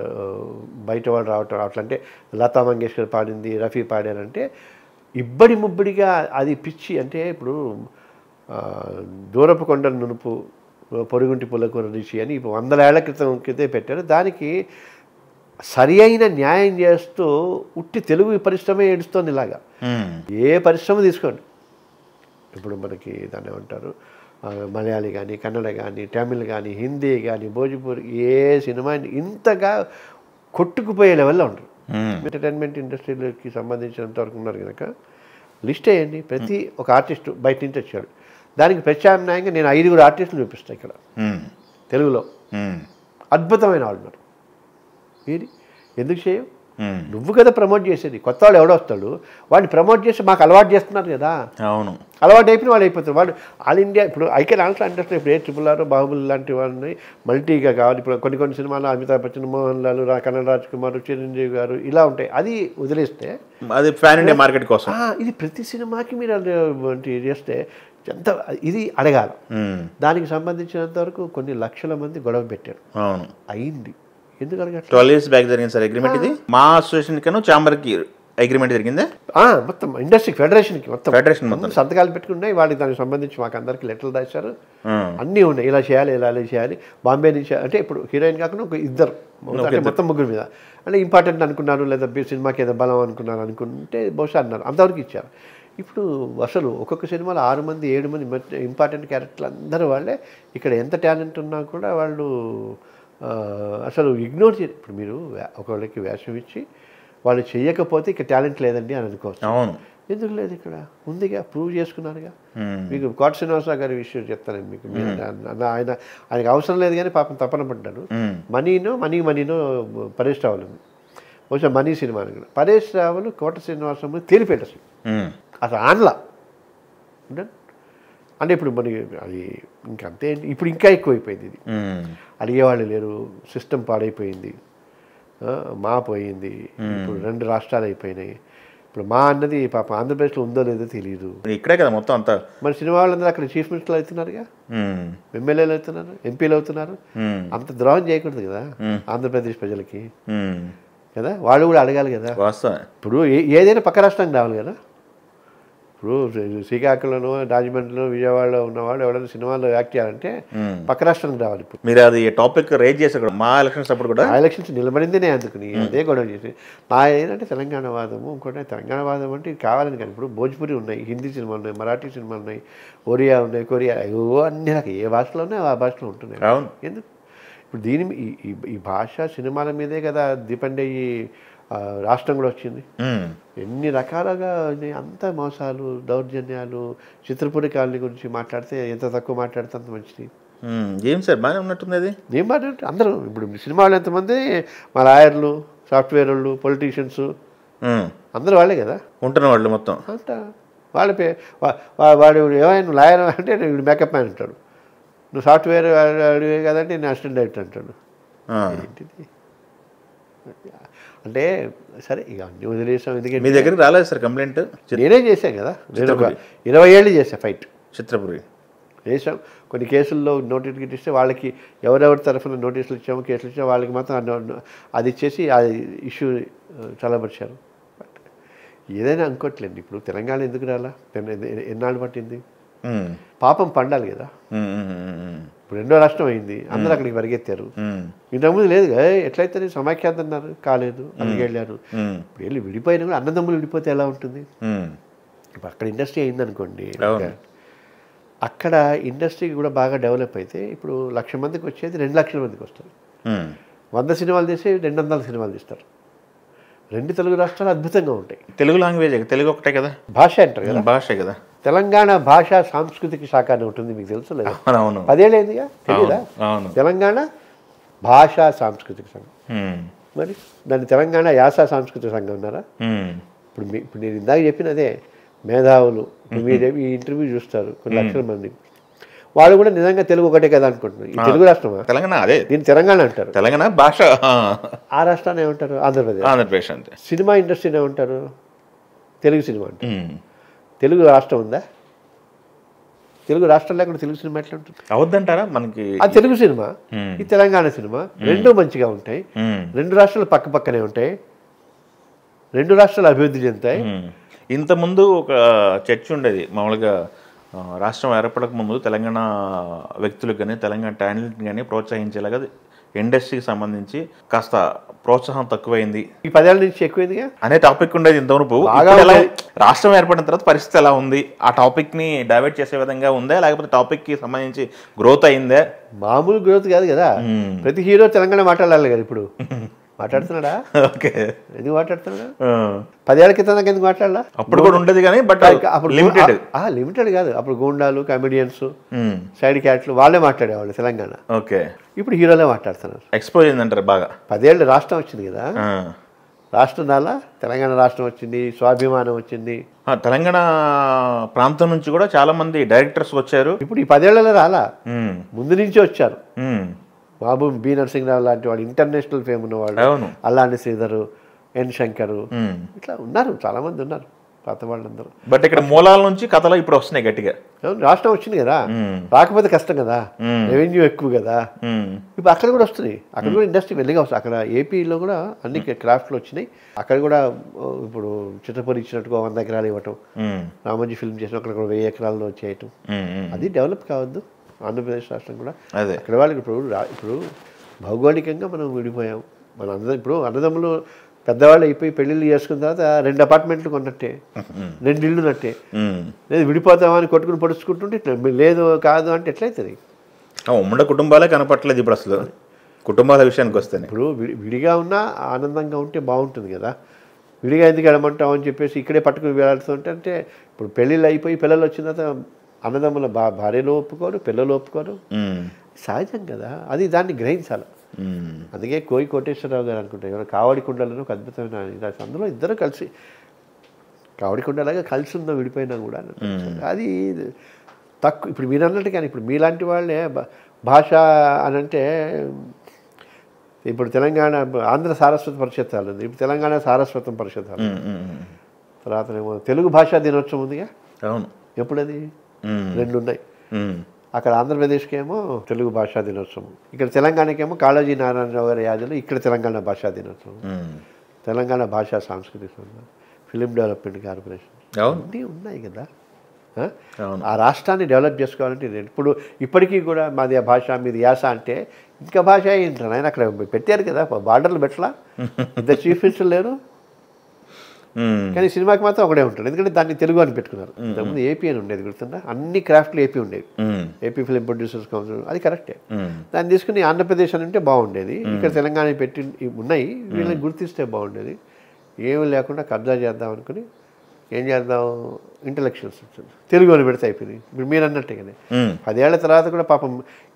[SPEAKER 2] బయట వాళ్ళు రావటం. అట్లంటే లతా మంగేష్కర్ పాడింది, రఫీ పాడారంటే ఇబ్బడి ముబ్బడిగా అది పిచ్చి. అంటే ఇప్పుడు దూరపు కొండల నునుపు, పొరుగుంటి పుల్లకూర రుచి అని ఇప్పుడు 100 ఏళ్ల క్రితం పెట్టారు. దానికి సరి అయిన న్యాయం చేస్తూ ఉట్టి తెలుగు పరిశ్రమ ఏడుస్తోంది. ఇలాగా ఏ పరిశ్రమ తీసుకోండి, ఇప్పుడు మనకి దాన్ని ఏమంటారు, మలయాళీ కానీ, కన్నడ కానీ, తమిళ్ కానీ, హిందీ కానీ, భోజ్పూరి, ఏ సినిమా ఇంతగా కొట్టుకుపోయే లెవెల్లో ఉంటారు. ఎంటర్టైన్మెంట్ ఇండస్ట్రీలోకి సంబంధించినంత వరకు ఉన్నారు కనుక లిస్ట్ వేయండి. ప్రతి ఒక ఆర్టిస్టు బయట నుంచి వచ్చాడు, దానికి ప్రత్యామ్నాయంగా నేను 5 ఆర్టిస్టులు చూపిస్తాను ఇక్కడ తెలుగులో. అద్భుతమైన వాళ్ళు ఉన్నారు. ఎందుకు చేయవు? నువ్వు కదా ప్రమోట్ చేసేది. కొత్త వాడు ఎవడో వస్తాడు, వాడిని ప్రమోట్ చేసి మాకు అలవాటు చేస్తున్నారు కదా.
[SPEAKER 1] అవును,
[SPEAKER 2] అలవాటు అయిపోయిన వాళ్ళు అయిపోతారు. వాడు ఆల్ ఇండియా ఇప్పుడు ఐకే ఆల్సో ఇండస్ట్రీ ఇప్పుడు ARRR, బాహుబలి లాంటి వాళ్ళని మల్టీగా కావాలి. ఇప్పుడు కొన్ని సినిమాలు అమితాబ్ బచ్చన్, మోహన్ లాల్, కన్నడ రాజ్ కుమార్, చిరంజీవి గారు ఇలా ఉంటాయి. అది వదిలేస్తే
[SPEAKER 1] అది ప్యాన్ ఇండియా మార్కెట్ కోసం.
[SPEAKER 2] ఇది ప్రతి సినిమాకి మీరు చేస్తే ఎంత ఇది అడగాలి. దానికి సంబంధించినంత వరకు కొన్ని లక్షల మంది గొడవ పెట్టారు.
[SPEAKER 1] అవును,
[SPEAKER 2] అయింది. ఎందుకు అడగట్లేదు?
[SPEAKER 1] 12 years బ్యాక్ జరిగింది సార్ అగ్రిమెంట్. ఇది మా అసోసియేషన్ కన్నా ఛాంబర్కి అగ్రిమెంట్ జరిగిందే.
[SPEAKER 2] మొత్తం ఇండస్ట్రీ ఫెడరేషన్కి
[SPEAKER 1] ఫెడరేషన్ మొత్తం
[SPEAKER 2] సంతకాలు పెట్టుకున్నాయి. వాళ్ళకి దానికి సంబంధించి మాకు అందరికి లెటర్లు రాశారు. అన్నీ ఉన్నాయి, ఇలా చేయాలి ఇలా చేయాలి. బాంబే నుంచి అంటే ఇప్పుడు హీరోయిన్ కాకుండా ఒక ఇద్దరు మొత్తం ముగ్గురు మీద అంటే ఇంపార్టెంట్ అనుకున్నారు, లేదా సినిమాకి ఏదో బలం అనుకున్నారు అనుకుంటే బహుశా అన్నారు, అంతవరకు ఇచ్చారు. ఇప్పుడు అసలు ఒక్కొక్క సినిమాలో 6 మంది 7 మంది ఇంపార్టెంట్ క్యారెక్టర్లు అందరూ వాళ్ళే. ఇక్కడ ఎంత టాలెంట్ ఉన్నా కూడా వాళ్ళు అసలు ఇగ్నోర్ చేయాలి. ఇప్పుడు మీరు ఒకళ్ళకి వేషం ఇచ్చి వాళ్ళు చేయకపోతే ఇక టాలెంట్ లేదండి అని అనుకోవచ్చు.
[SPEAKER 1] అవును,
[SPEAKER 2] ఎందుకు లేదు? ఇక్కడ ఉందిగా, ప్రూవ్ చేసుకున్నారుగా. మీకు కోట శ్రీనివాసరావు గారి విషయం చెప్తాను మీకు. ఆయనకు అవసరం లేదు కానీ పాపం తపన పడ్డాడు. మనీనో పరేష్ రావులు, బహుశా మనీ సినిమా కూడా పరేష్ రావులు కోట శ్రీనివాసరావు తేలిపోయాడు అసలు ఆన్లా అంటే. ఇప్పుడు మనకి అది ఇంకంతే, ఇప్పుడు ఇంకా ఎక్కువైపోయింది. ఇది అడిగేవాళ్ళు లేరు, సిస్టమ్ పాడైపోయింది, మా పోయింది. ఇప్పుడు 2 రాష్ట్రాలు అయిపోయినాయి. ఇప్పుడు మా అన్నది పాప ఆంధ్రప్రదేశ్లో ఉందో లేదో తెలియదు.
[SPEAKER 1] ఇక్కడే కదా మొత్తం అంతా.
[SPEAKER 2] మరి సినిమా వాళ్ళందరూ అక్కడ చీఫ్ మినిస్టర్లు అవుతున్నారుగా, ఎమ్మెల్యేలు అవుతున్నారు, ఎంపీలు అవుతున్నారు. అంత ద్రోహం చేయకూడదు కదా ఆంధ్రప్రదేశ్ ప్రజలకి కదా. వాళ్ళు కూడా అడగాలి కదా. ఇప్పుడు ఏదైనా పక్క రాష్ట్రానికి రావాలి కదా. ఇప్పుడు శ్రీకాకుళంలో, రాజమండ్రిలో, విజయవాడలో ఉన్నవాళ్ళు ఎవరైనా సినిమాలో యాక్ట్ చేయాలంటే పక్క రాష్ట్రానికి రావాలి. ఇప్పుడు
[SPEAKER 1] మీరు అది టాపిక్ రేజ్ చేశారు మా ఎలక్షన్స్ అప్పుడు కూడా.
[SPEAKER 2] ఆ ఎలక్షన్స్ నిలబడిందే అందుకుని అదే గొడవ చేసి నా ఏంటంటే తెలంగాణ వాదము. ఇంకోటి తెలంగాణ వాదం అంటే ఇది కావాలని కానీ ఇప్పుడు భోజ్పురి ఉన్నాయి, హిందీ సినిమాలు ఉన్నాయి, మరాఠీ సినిమాలు ఉన్నాయి, ఒరియా ఉన్నాయి, కొరియా, అన్ని రకాల ఏ భాషలో ఉన్నాయి ఆ భాషలో ఉంటున్నాయి. ఎందుకు? ఇప్పుడు దీని ఈ భాష సినిమాల మీదే కదా డిపెండ్ అయ్యి రాష్ట్రం కూడా వచ్చింది. ఎన్ని రకాలుగా అంత మోసాలు, దౌర్జన్యాలు. చిత్రపురి కాలనీ గురించి మాట్లాడితే ఎంత తక్కువ మాట్లాడితే అంత మంచిది.
[SPEAKER 1] ఏం సార్ బాగానే ఉన్నట్టుంది అది.
[SPEAKER 2] ఏం మాట్లాడితే అందరూ ఇప్పుడు సినిమా వాళ్ళు ఎంతమంది మా లాయర్లు, సాఫ్ట్వేర్ వాళ్ళు, పొలిటీషియన్స్ అందరూ వాళ్ళే కదా
[SPEAKER 1] ఉంటున్న వాళ్ళు మొత్తం.
[SPEAKER 2] అంట వాళ్ళ వాడు ఏమైనా లాయర్ అంటే వీడు మేకప్ మ్యాన్ అంటాడు, నువ్వు సాఫ్ట్వేర్ అడివే కదంటే నేను అసిస్టెంట్ డైరెక్టర్ అంటాడు. ఏంటిది అంటే సరే ఇక అన్ని వదిలేసాం. ఎందుకంటే
[SPEAKER 1] మీ దగ్గరికి రాలేదు సార్ కంప్లైంట్?
[SPEAKER 2] నేనే చేశాను కదా. నేను ఒక 20 ఏళ్ళు చేశాను ఫైట్.
[SPEAKER 1] చిత్రపురి
[SPEAKER 2] చేసాం. కొన్ని కేసుల్లో నోటీస్ ఇస్తే వాళ్ళకి ఎవరెవరి తరఫున నోటీసులు ఇచ్చామో, కేసులు ఇచ్చామో వాళ్ళకి మాత్రం అది ఇచ్చేసి ఆ ఇష్యూ చల్లబరిచారు. బట్ ఏదైనా అనుకోవట్లేదు. ఇప్పుడు తెలంగాణ ఎందుకు రాలా? ఎన్నాళ్ళు పట్టింది? పాపం పండాలి కదా. ఇప్పుడు 2వ రాష్ట్రం అయింది, అందరూ అక్కడికి పరిగెత్తారు. ఇంతకుముందు లేదు కదా. ఎట్లయితే సమాఖ్యాత అన్నారు, కాలేదు, అందుకు వెళ్ళారు. ఇప్పుడు వెళ్ళి విడిపోయినా కూడా అన్నదమ్ములు విడిపోతే ఎలా ఉంటుంది? ఇప్పుడు అక్కడ ఇండస్ట్రీ అయిందనుకోండి, అక్కడ ఇండస్ట్రీకి కూడా బాగా డెవలప్ అయితే ఇప్పుడు 1,00,000 మందికి వచ్చేది 2 లక్షల మందికి వస్తారు. 100 సినిమాలు తీసి 200 సినిమాలు తీస్తారు. 2 తెలుగు రాష్ట్రాలు అద్భుతంగా ఉంటాయి.
[SPEAKER 1] తెలుగు లాంగ్వేజ్, తెలుగు ఒకటే కదా,
[SPEAKER 2] భాష అంటారు కదా,
[SPEAKER 1] భాషే కదా.
[SPEAKER 2] తెలంగాణ భాషా సాంస్కృతిక శాఖ అని ఉంటుంది, మీకు తెలుసు లేదు? 10 ఏళ్ళు అయిందిగా, తెలీదా? తెలంగాణ భాషా సాంస్కృతిక సంఘం. మరి దాన్ని తెలంగాణ యాస సాంస్కృతిక సంఘం ఉన్నారా? ఇప్పుడు నేను ఇందాక చెప్పినదే మేధావులు. మీరు ఈ ఇంటర్వ్యూ చూస్తారు కొన్ని లక్షల మంది, వాళ్ళు కూడా నిజంగా తెలుగు ఒకటే కదా అనుకుంటున్నారు. ఈ తెలుగు రాష్ట్రమా
[SPEAKER 1] తెలంగాణ? అదే దీన్ని
[SPEAKER 2] తెలంగాణ అంటారు.
[SPEAKER 1] తెలంగాణ భాష.
[SPEAKER 2] ఆ రాష్ట్రాన్ని ఏమంటారు? ఆంధ్రప్రదేశ్. అంతే. సినిమా ఇండస్ట్రీని ఏమంటారు? తెలుగు సినిమా అంటారు. తెలుగు రాష్ట్రం ఉందా? తెలుగు రాష్ట్రం లేకుండా తెలుగు సినిమా ఎట్లా ఉంటుంది?
[SPEAKER 1] అవద్దంటారా మనకి? అది
[SPEAKER 2] తెలుగు సినిమా, ఈ తెలంగాణ సినిమా, 2 మంచిగా ఉంటాయి. 2 రాష్ట్రాలు పక్క పక్కనే ఉంటాయి, 2 రాష్ట్రాలు అభివృద్ధి చెందుతాయి.
[SPEAKER 1] ఇంతకుముందు ఒక చర్చ ఉండేది మామూలుగా, రాష్ట్రం ఏర్పడక ముందు తెలంగాణ వ్యక్తులకు కానీ తెలంగాణ టాలెంట్ కానీ ప్రోత్సహించేలాగా ఇండస్ట్రీకి సంబంధించి కాస్త ప్రోత్సాహం తక్కువైంది,
[SPEAKER 2] ఈ 10 ఏళ్ళ నుంచి ఎక్కువైందిగా అనే
[SPEAKER 1] టాపిక్ ఉండేది ఇంతవరకు. రాష్ట్రం ఏర్పడిన తర్వాత పరిస్థితి ఎలా ఉంది? ఆ టాపిక్ ని డైవర్ట్ చేసే విధంగా ఉందా, లేకపోతే టాపిక్ కి సంబంధించి గ్రోత్ అయిందా?
[SPEAKER 2] మామూలు గ్రోత్ కాదు కదా. ప్రతి హీరో తెలంగాణ మాట్లాడాలి కదా. ఇప్పుడు మాట్లాడుతున్నాడా? ఓకే, ఎందుకు మాట్లాడుతున్నాడా? 10 ఏళ్ల క్రితం దాకా ఎందుకు మాట్లాడాలా? అప్పుడు కూడా ఉండేది కానీ బట్ అప్పుడు లిమిటెడ్ కాదు. అప్పుడు గూండాలు, కమెడియన్స్, సైడ్ క్యాట్లు వాళ్ళే మాట్లాడేవాళ్ళు తెలంగాణ. ఓకే, ఇప్పుడు హీరోలే మాట్లాడుతున్నారు.
[SPEAKER 1] ఎక్స్పోజ్ అయిందంటారు బాగా.
[SPEAKER 2] 10 ఏళ్ళు రాష్ట్రం వచ్చింది కదా, రాష్ట్రం దాలా తెలంగాణ రాష్ట్రం వచ్చింది, స్వాభిమానం వచ్చింది.
[SPEAKER 1] తెలంగాణ ప్రాంతం నుంచి కూడా చాలా మంది డైరెక్టర్స్ వచ్చారు.
[SPEAKER 2] ఇప్పుడు ఈ 10 ఏళ్లలో రాలా, ముందు నుంచే వచ్చారు. బాబు బి నరసింహరావు లాంటి వాడు ఇంటర్నేషనల్ ఫేమ్ ఉన్నవాడు, అల్లాని శ్రీధరు, ఎన్ శంకరు, ఇట్లా ఉన్నారు, చాలా మంది ఉన్నారు. పాత వాళ్ళందరూ.
[SPEAKER 1] బట్ ఇక్కడ మూలాల నుంచి కథలు ఇప్పుడు వస్తున్నాయి గట్టిగా.
[SPEAKER 2] రాష్ట్రం వచ్చింది కదా, రాకపోతే కష్టం కదా, రెవెన్యూ ఎక్కువ కదా. ఇప్పుడు అక్కడ కూడా వస్తున్నాయి, అక్కడ కూడా ఇండస్ట్రీ వెళ్ళిగా వస్తుంది. అక్కడ ఏపీలో కూడా అన్ని క్రాఫ్ట్లు వచ్చినాయి. అక్కడ కూడా ఇప్పుడు చిత్తపూరి ఇచ్చినట్టుగా 100 ఎకరాలు ఇవ్వటం, రామోజీ ఫిల్మ్ చేసిన అక్కడ కూడా 1000 ఎకరాల్లో చేయటం, అది డెవలప్ కావద్దు ఆంధ్రప్రదేశ్ రాష్ట్రం కూడా. అక్కడ వాళ్ళకి ఇప్పుడు భౌగోళికంగా మనం విడిపోయాం. మన ఇప్పుడు అన్నదమ్ములు పెద్దవాళ్ళు అయిపోయి పెళ్ళిళ్ళు చేసుకున్న తర్వాత 2 అపార్ట్మెంట్లు కొన్నట్టే, 2 ఇళ్ళు నట్టే. లేదు విడిపోతామని కొట్టుకుని పొడుచుకుంటుంటే లేదు కాదు అంటే ఎట్లయితుంది?
[SPEAKER 1] ఉమ్మడి కుటుంబాలే కనపట్లేదు ఇప్పుడు అసలు కుటుంబాల విషయానికి వస్తే.
[SPEAKER 2] ఇప్పుడు విడిగా ఉన్నా ఆనందంగా ఉంటే బాగుంటుంది కదా. విడిగా ఎందుకు ఎడమంటాం అని చెప్పేసి ఇక్కడే పట్టుకుని వేలాడుతుంటే అంటే ఇప్పుడు పెళ్ళిళ్ళు అయిపోయి పిల్లలు వచ్చిన తర్వాత అన్నదమ్ముల భార్యలు ఒప్పుకోరు, పిల్లలు ఒప్పుకోరు, సహజం కదా. అది దాన్ని గ్రహించాలి. అందుకే కోటేశ్వరరావు గారు అనుకుంటారు ఎవరు కావడికుండలను ఒక అద్భుతమైన అందులో ఇద్దరు కలిసి కావడికుండలాగా కలిసి ఉన్న విడిపోయినా కూడా అది తక్కువ. ఇప్పుడు మీరు అన్నట్టు కానీ ఇప్పుడు మీలాంటి వాళ్ళే భాష అని అంటే ఇప్పుడు తెలంగాణ ఆంధ్ర సారస్వత పరిషత్ ఉంది, ఇప్పుడు తెలంగాణ సారస్వతం పరిషత్ తర్వాత ఏమో తెలుగు భాషా దినోత్సవం ఉందిగా.
[SPEAKER 1] అవును,
[SPEAKER 2] ఎప్పుడది? 2 ఉన్నాయి. అక్కడ ఆంధ్రప్రదేశ్కి ఏమో తెలుగు భాషా దినోత్సవం, ఇక్కడ తెలంగాణకేమో కాళోజీ నారాయణరావు గారి యాదలు, ఇక్కడ తెలంగాణ భాషా దినోత్సవం, తెలంగాణ భాషా సాంస్కృతిక సంఘం, ఫిలిం డెవలప్మెంట్ కార్పొరేషన్, అన్నీ ఉన్నాయి కదా. ఆ రాష్ట్రాన్ని డెవలప్ చేసుకోవాలంటే ఇప్పుడు ఇప్పటికీ కూడా మాది ఆ భాష మీది యాస అంటే ఇంకా భాష ఏంటారు ఆయన అక్కడ పెట్టారు కదా, బార్డర్లు పెట్టలా, ఇద్దరు చీఫ్ మినిస్టర్ లేరు. కానీ సినిమాకి మాత్రం ఒకడే ఉంటాడు, ఎందుకంటే దాన్ని తెలుగు అని పెట్టుకున్నారు. ఇంతకుముందు ఏపీ అని ఉండేది గుర్తుందా, అన్ని క్రాఫ్ట్లు ఏపీ ఉండేవి, ఏపీ ఫిలిం ప్రొడ్యూసర్స్ కౌన్సిల్, అది కరెక్టే. దాన్ని తీసుకుని ఆంధ్రప్రదేశ్ అని ఉంటే బాగుండేది. ఇక్కడ తెలంగాణ పెట్టి ఉన్నాయి, వీళ్ళని గుర్తిస్తే బాగుండేది. ఏమీ లేకుండా కబ్జా చేద్దాం అనుకుని ఏం చేద్దాం, ఇంటలెక్చువల్స్ తెలుగు అని పెడితే అయిపోయింది. ఇప్పుడు మీరు అన్నట్టే కదా 10 ఏళ్ల తర్వాత కూడా పాపం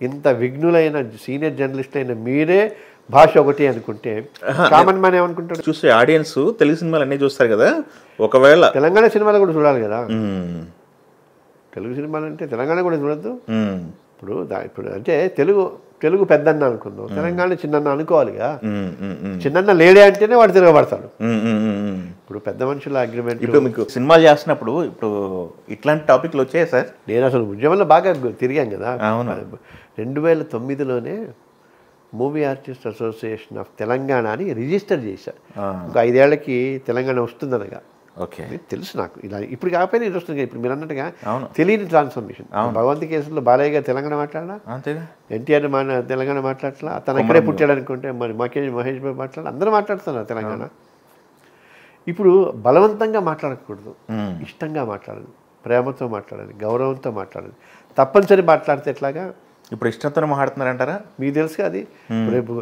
[SPEAKER 2] ఇంత విఘ్నులైన సీనియర్ జర్నలిస్ట్ అయిన మీరే భాష ఒకటి అనుకుంటే కామన్ మ్యాన్ ఏమనుకుంటాడు?
[SPEAKER 1] చూసే ఆడియన్స్ తెలుగు సినిమాలు అన్నీ చూస్తారు కదా, ఒకవేళ
[SPEAKER 2] తెలంగాణ సినిమాలు కూడా చూడాలి కదా. తెలుగు సినిమాలు అంటే తెలంగాణ కూడా చూడద్దు. ఇప్పుడు అంటే తెలుగు పెద్దన్న అనుకుందాం, తెలంగాణ చిన్నన్న అనుకోవాలిగా. చిన్నన్న లేడే అంటేనే వాడు తిరగబడతాడు. ఇప్పుడు పెద్ద మనుషుల అగ్రిమెంట్.
[SPEAKER 1] ఇప్పుడు మీకు సినిమాలు చేస్తున్నప్పుడు ఇప్పుడు ఇట్లాంటి టాపిక్లు వచ్చాయి సార్?
[SPEAKER 2] నేను అసలు ఉద్యమంలో బాగా తిరిగాను కదా. 2009లోనే movie artist association of Telangana అని రిజిస్టర్ చేశారు. ఒక 5 ఏళ్లకి తెలంగాణ వస్తుందనగా.
[SPEAKER 1] ఓకే,
[SPEAKER 2] తెలుసు నాకు ఇలా ఇప్పుడు కాకపోయినా ఇది వస్తుంది. ఇప్పుడు మీరు అన్నట్టుగా తెలియని ట్రాన్స్ఫర్మేషన్. భగవంత్ కేసులో బాలయ్య గారు తెలంగాణ మాట్లాడాలా, ఎన్టీఆర్ తెలంగాణ మాట్లాడలా, తను ఎక్కడే పుట్టాడు అనుకుంటే మరి మహేష్ బాబు మాట్లాడాలి, అందరూ మాట్లాడుతున్నారు తెలంగాణ. ఇప్పుడు బలవంతంగా మాట్లాడకూడదు, ఇష్టంగా మాట్లాడాలి, ప్రేమతో మాట్లాడాలి, గౌరవంతో మాట్లాడాలి. తప్పనిసరి మాట్లాడితే ఎట్లాగా?
[SPEAKER 1] ఇప్పుడు ఇష్టంతో మాట్లాడుతున్నారంటారా?
[SPEAKER 2] మీకు తెలుసు అది. రేపు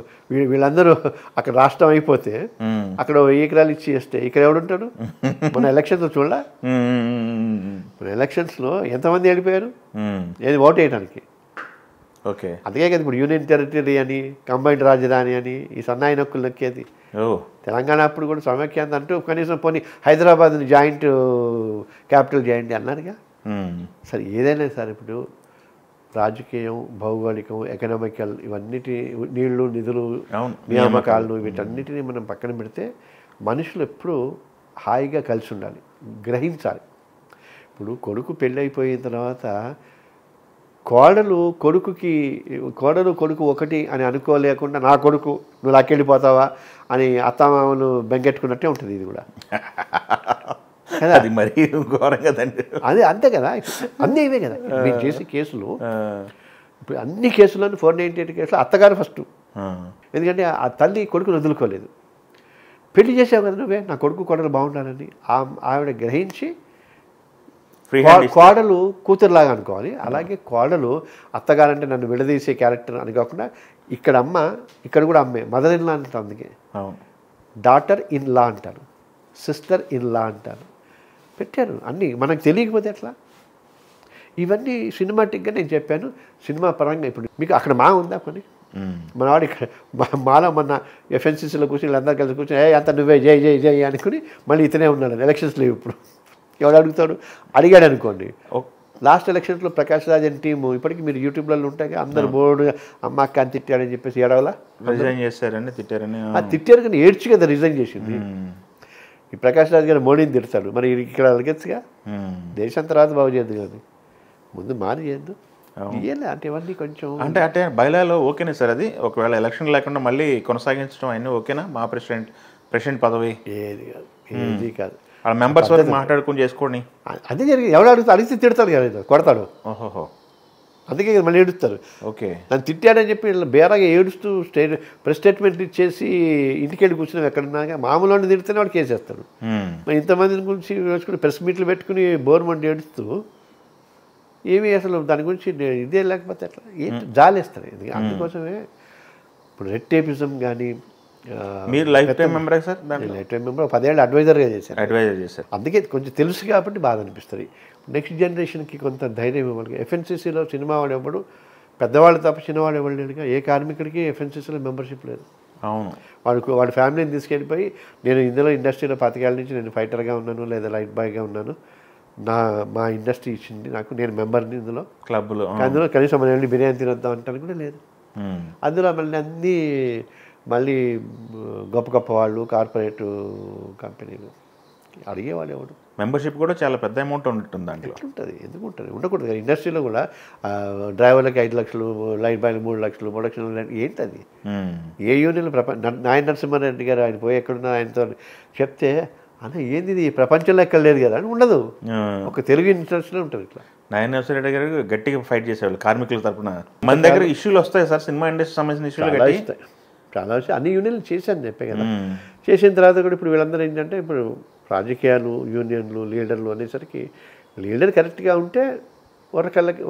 [SPEAKER 2] వీళ్ళందరూ అక్కడ రాష్ట్రం అయిపోతే అక్కడ 1000 ఎకరాలు ఇచ్చి చేస్తే ఇక్కడ ఎవడుంటాడు? మన ఎలక్షన్స్ చూడలా, మన ఎలక్షన్స్లో ఎంతమంది వెళ్ళిపోయారు ఏది ఓటు వేయడానికి.
[SPEAKER 1] ఓకే,
[SPEAKER 2] అందుకే కదా ఇప్పుడు యూనియన్ టెరిటరీ అని, కంబైన్డ్ రాజధాని అని ఈ సన్నాయి నొక్కులు నొక్కేది. తెలంగాణ అప్పుడు కూడా సమైక్యాంత అంటూ కనీసం పోనీ హైదరాబాద్ని జాయింట్ క్యాపిటల్ చేయండి అన్నారుగా. సరే ఏదైనా సరే ఇప్పుడు రాజకీయం, భౌగోళికం, ఎకనామికల్ ఇవన్నిటి నీళ్లు, నిధులు, నియామకాలను వీటన్నిటిని మనం పక్కన పెడితే మనుషులు ఎప్పుడూ హాయిగా కలిసి ఉండాలి, గ్రహించాలి. ఇప్పుడు కొడుకు పెళ్ళి అయిపోయిన తర్వాత కోడలు కొడుకు ఒకటి అని అనుకోలేకుండా నా కొడుకు నువ్వు లాక్కెళ్ళిపోతావా అని అత్తమామను బెంగెట్టుకున్నట్టే ఉంటుంది ఇది కూడా కదా.
[SPEAKER 1] అది మరీ ఘోరం కదండి.
[SPEAKER 2] అదే అంతే కదా, అన్నీ ఇవే కదా. మీరు చేసే కేసులు ఇప్పుడు అన్ని కేసులను 498 కేసులు అత్తగారు ఫస్ట్. ఎందుకంటే ఆ తల్లి కొడుకును వదులుకోలేదు. పెళ్లి చేసావు కదా నువ్వే, నా కొడుకు కోడలు బాగుండాలని ఆవిడ గ్రహించి కోడలు కూతురులాగా అనుకోవాలి. అలాగే కోడలు అత్తగారంటే నన్ను విడదీసే క్యారెక్టర్ అని కాకుండా ఇక్కడ అమ్మ, ఇక్కడ కూడా అమ్మే, మదర్ ఇన్ లా అంటారు. అందుకే డాటర్ ఇన్ లా అంటారు, సిస్టర్ ఇన్ లా అంటారు. పెట్టారు అన్నీ, మనకు తెలియకపోతే ఎట్లా? ఇవన్నీ సినిమాటిక్గా నేను చెప్పాను. సినిమా పరంగా ఇప్పుడు మీకు అక్కడ మా ఉందా కొన్ని? మన వాడు ఇక్కడ మాలో మొన్న ఎఫ్ఎన్సీసీలో కూర్చొని వీళ్ళందరూ కలిసి కూర్చొని అంత నువ్వే జై జై జై అనుకుని మళ్ళీ ఇతనే ఉన్నాడు. ఎలక్షన్స్ లేవు ఇప్పుడు, ఎవడు అడుగుతాడు? అడిగాడు అనుకోండి. లాస్ట్ ఎలక్షన్స్లో ప్రకాష్ రాజ్ అని టీము ఇప్పటికీ మీరు యూట్యూబ్లలో ఉంటాయి, అందరు బోర్డు అమ్మ అక్క అని తిట్టాడని చెప్పేసి ఏడవలా
[SPEAKER 1] రిజైన్ చేశారని తిట్టారని.
[SPEAKER 2] తిట్టారు కానీ ఏడ్చి కదా రిజైన్ చేసింది. ఈ ప్రకాష్ రాజ్ గారు మోడీని తిడతాడు, మరి ఇక్కడ అలగచ్చుగా. దేశం తర్వాత బాగు చేయద్దు కానీ ముందు మారి చేయద్దు. ఇయ్యాలి అంటే ఇవన్నీ కొంచెం
[SPEAKER 1] అంటే బయలాలో ఓకేనే సార్ అది. ఒకవేళ ఎలక్షన్ లేకుండా మళ్ళీ కొనసాగించడం అన్నీ ఓకేనా? మా ప్రెసిడెంట్ పదవి
[SPEAKER 2] ఏది కాదు,
[SPEAKER 1] వాళ్ళ మెంబర్స్ వరకు మాట్లాడుకుని చేసుకోండి.
[SPEAKER 2] అదే జరిగింది. ఎవరు అడిగితే తిడతాడు కదా, కొడతాడు.
[SPEAKER 1] ఓహోహో,
[SPEAKER 2] అందుకే మళ్ళీ ఏడుస్తారు.
[SPEAKER 1] ఓకే,
[SPEAKER 2] నన్ను తిట్టాడని చెప్పి బేరాగా ఏడుస్తూ ప్రెస్ స్టేట్మెంట్ ఇచ్చేసి ఇంటికి వెళ్ళి కూర్చున్నాం ఎక్కడున్నాక. మామూలు తిడితేనే వాడు కేసేస్తాడు. మరి ఇంతమందిని గురించి వేసుకుని ప్రెస్ మీట్లు పెట్టుకుని బోర్మండి ఏడుస్తూ ఏమి అసలు దాని గురించి ఇదే లేకపోతే ఎట్లా జాలేస్తారు. అందుకోసమే ఇప్పుడు రెడ్ టేపిజం కానీ.
[SPEAKER 1] మీరు life time member sir?
[SPEAKER 2] Life time member, 10 ఏళ్ళు అడ్వైజర్గా చేశారు. అందుకే కొంచెం తెలుసు కాబట్టి బాధ అనిపిస్తుంది. నెక్స్ట్ జనరేషన్కి కొంత ధైర్యం ఇవ్వాలి. ఎఫ్ఎన్సీసీలో సినిమా వాడు ఎవడు, పెద్దవాళ్ళు తప్ప చిన్నవాడు ఎవరు లేడుగా. ఏ కార్మికుడికి ఎఫ్ఎన్సీసీలో మెంబర్షిప్ లేదు.
[SPEAKER 1] అవును,
[SPEAKER 2] వాడి ఫ్యామిలీని తీసుకెళ్ళిపోయి నేను ఇందులో ఇండస్ట్రీలో 10 ఏళ్ళ నుంచి నేను ఫైటర్గా ఉన్నాను లేదా లైట్ బాయ్గా ఉన్నాను, మా ఇండస్ట్రీ ఇచ్చింది నాకు, నేను మెంబర్ని ఇందులో
[SPEAKER 1] క్లబ్లో.
[SPEAKER 2] అందులో కనీసం మన వెళ్ళి బిర్యానీ తినొద్దాం అంటాను కూడా లేదు. అందులో మళ్ళీ గొప్ప గొప్ప వాళ్ళు, కార్పొరేట్ కంపెనీలు అడిగేవాడు ఎవడు.
[SPEAKER 1] మెంబర్షిప్ కూడా చాలా పెద్ద అమౌంట్ ఉంటుంది దాంట్లో.
[SPEAKER 2] ఉంటుంది, ఎందుకు ఉంటుంది, ఉండకూడదు. ఇండస్ట్రీలో కూడా డ్రైవర్లకి 5 లక్షలు, లైట్ బాయ్లు 3 లక్షలు, 3 లక్షలు ఏంటి అది? ఏ యూనియన్లు నాయన నరసింహారెడ్డి గారు ఆయన పోయి ఎక్కడున్నా ఆయనతో చెప్తే అన్న ఏంది ఇది ప్రపంచంలో ఎక్కడ లేదు కదా అని ఉండదు. ఒక తెలుగు ఇండస్ట్రీలో ఉంటుంది ఇట్లా.
[SPEAKER 1] నాయన నరసింహారెడ్డి గారు గట్టిగా ఫైట్ చేసేవాళ్ళు కార్మికుల తరఫున. మన దగ్గర ఇష్యూలు వస్తాయి సార్, సినిమా ఇండస్ట్రీ సంబంధించిన ఇష్యూలు
[SPEAKER 2] వస్తాయి చాలా. అన్ని యూనియన్లు చేశాను చెప్పే కదా. చేసిన తర్వాత కూడా ఇప్పుడు వీళ్ళందరూ ఏంటంటే ఇప్పుడు రాజకీయాలు, యూనియన్లు, లీడర్లు అనేసరికి లీడర్ కరెక్ట్గా ఉంటే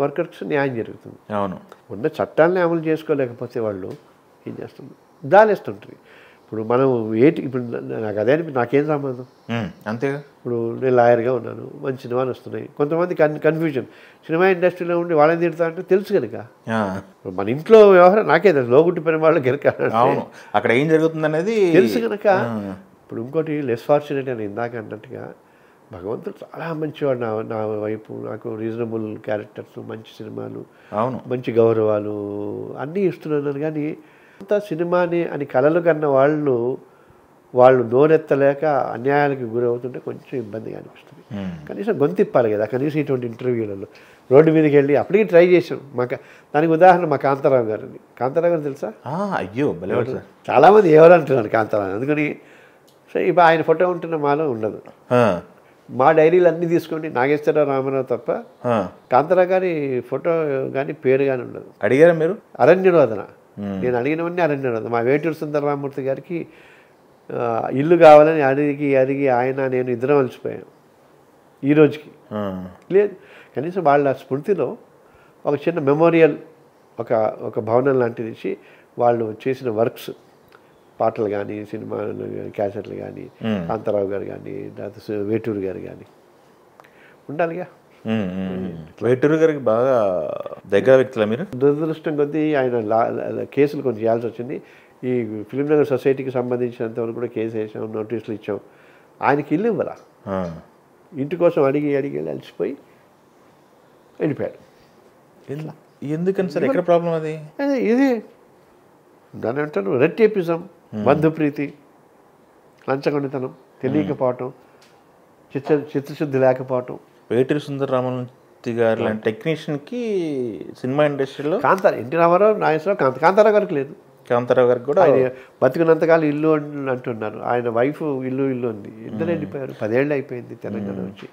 [SPEAKER 2] వర్కర్స్ న్యాయం జరుగుతుంది.
[SPEAKER 1] అవును,
[SPEAKER 2] ఉన్న చట్టాలని అమలు చేసుకోలేకపోతే వాళ్ళు ఏం చేస్తున్నారు, దాలేస్తుంటారు. ఇప్పుడు మనం ఇప్పుడు నాకు అదే నాకేం సంబంధం
[SPEAKER 1] అంతేగా.
[SPEAKER 2] ఇప్పుడు నేను లాయర్గా ఉన్నాను, మంచి సినిమాలు వస్తున్నాయి. కొంతమంది కన్ఫ్యూజన్, సినిమా ఇండస్ట్రీలో ఉండి వాళ్ళని తిడతా అంటే తెలుసు కనుక. మన ఇంట్లో వ్యవహారం నాకే తెలుసు, లోగుట్టి పని వాళ్ళు గెలక
[SPEAKER 1] అక్కడ ఏం జరుగుతుంది అనేది
[SPEAKER 2] తెలుసు కనుక. ఇప్పుడు ఇంకోటి లెస్ ఫార్చునేట్ అని ఇందాక అన్నట్టుగా భగవంతుడు చాలా మంచివాడు నా వైపు. నాకు రీజనబుల్ క్యారెక్టర్స్, మంచి సినిమాలు,
[SPEAKER 1] అవును,
[SPEAKER 2] మంచి గౌరవాలు అన్నీ ఇస్తున్నాను. కానీ అంత సినిమాని అని కలలు కన్న వాళ్ళు నోరెత్తలేక అన్యాయాలకు గురవుతుంటే కొంచెం ఇబ్బందిగా అనిపిస్తుంది. కనీసం గొంతిప్పాలి కదా, కనీసం ఇటువంటి ఇంటర్వ్యూలలో రోడ్డు మీదకి వెళ్ళి అప్పటికి ట్రై చేసాం. దానికి ఉదాహరణ మా కాంతారావు గారిని. కాంతారావు గారు తెలుసా?
[SPEAKER 1] అయ్యో
[SPEAKER 2] చాలామంది ఎవరు అంటున్నారు కాంతారావు. అందుకని సో ఇప్పుడు ఆయన ఫోటో ఉంటున్న మాలో ఉండదు. మా డైరీలు అన్నీ తీసుకోండి, నాగేశ్వరరావు, రామారావు తప్ప కాంతారావు గారి ఫోటో కానీ పేరు కానీ ఉండదు.
[SPEAKER 1] అడిగారా మీరు?
[SPEAKER 2] అరణ్యరోధన నేను అడిగినవన్నీ అరణ్యరోధన. మా వేటూరు సుందరరామూర్తి గారికి ఇల్లు కావాలని అడిగి ఆయన నేను ఇద్దరం అలసిపోయాను. ఈ రోజుకి లేదు. కనీసం వాళ్ళ స్మృతిలో ఒక చిన్న మెమోరియల్, ఒక భవనం లాంటిది ఇచ్చి వాళ్ళు చేసిన వర్క్స్, పాటలు కానీ, సినిమాలు క్యాసెట్లు కానీ, కాంతారావు గారు కానీ, లేకపోతే వేటూరు గారు కానీ ఉండాలిగా.
[SPEAKER 1] వేటూరు గారికి బాగా దగ్గర వ్యక్తులా మీరు?
[SPEAKER 2] దురదృష్టం కొద్దీ ఆయన కేసులు కొంచెం చేయాల్సి వచ్చింది. ఈ ఫిలిం నగర్ సొసైటీకి సంబంధించినంతవరకు కూడా కేసు వేసాం, నోటీసులు ఇచ్చాం. ఆయనకి ఇల్లు ఇవ్వరా, ఇంటి కోసం అడిగి అలసిపోయి వెళ్ళిపోయాడు.
[SPEAKER 1] ఎందుకని సార్, ఎక్కడ ప్రాబ్లం అది?
[SPEAKER 2] ఇది దాని అంటారు రెడ్ టేపిజం, బంధుప్రీతి, లంచగొండితనం, తెలియకపోవటం, చిత్తశుద్ధి లేకపోవటం.
[SPEAKER 1] వేటూరి సుందరరామూర్తి గారు లాంటి టెక్నీషియన్కి సినిమా ఇండస్ట్రీలో
[SPEAKER 2] ఎన్టీ రామారావు, నాగేశ్వరరావు, కాంతారావు గారికి లేదు.
[SPEAKER 1] కాంతారావు గారికి కూడా
[SPEAKER 2] ఆయన బతికినంతకాలం ఇల్లు అంటున్నారు. ఆయన వైఫ్ ఇల్లు ఉంది. ఇద్దరు వెళ్ళిపోయారు. 10 ఏళ్ళు అయిపోయింది తెలంగాణ వచ్చి.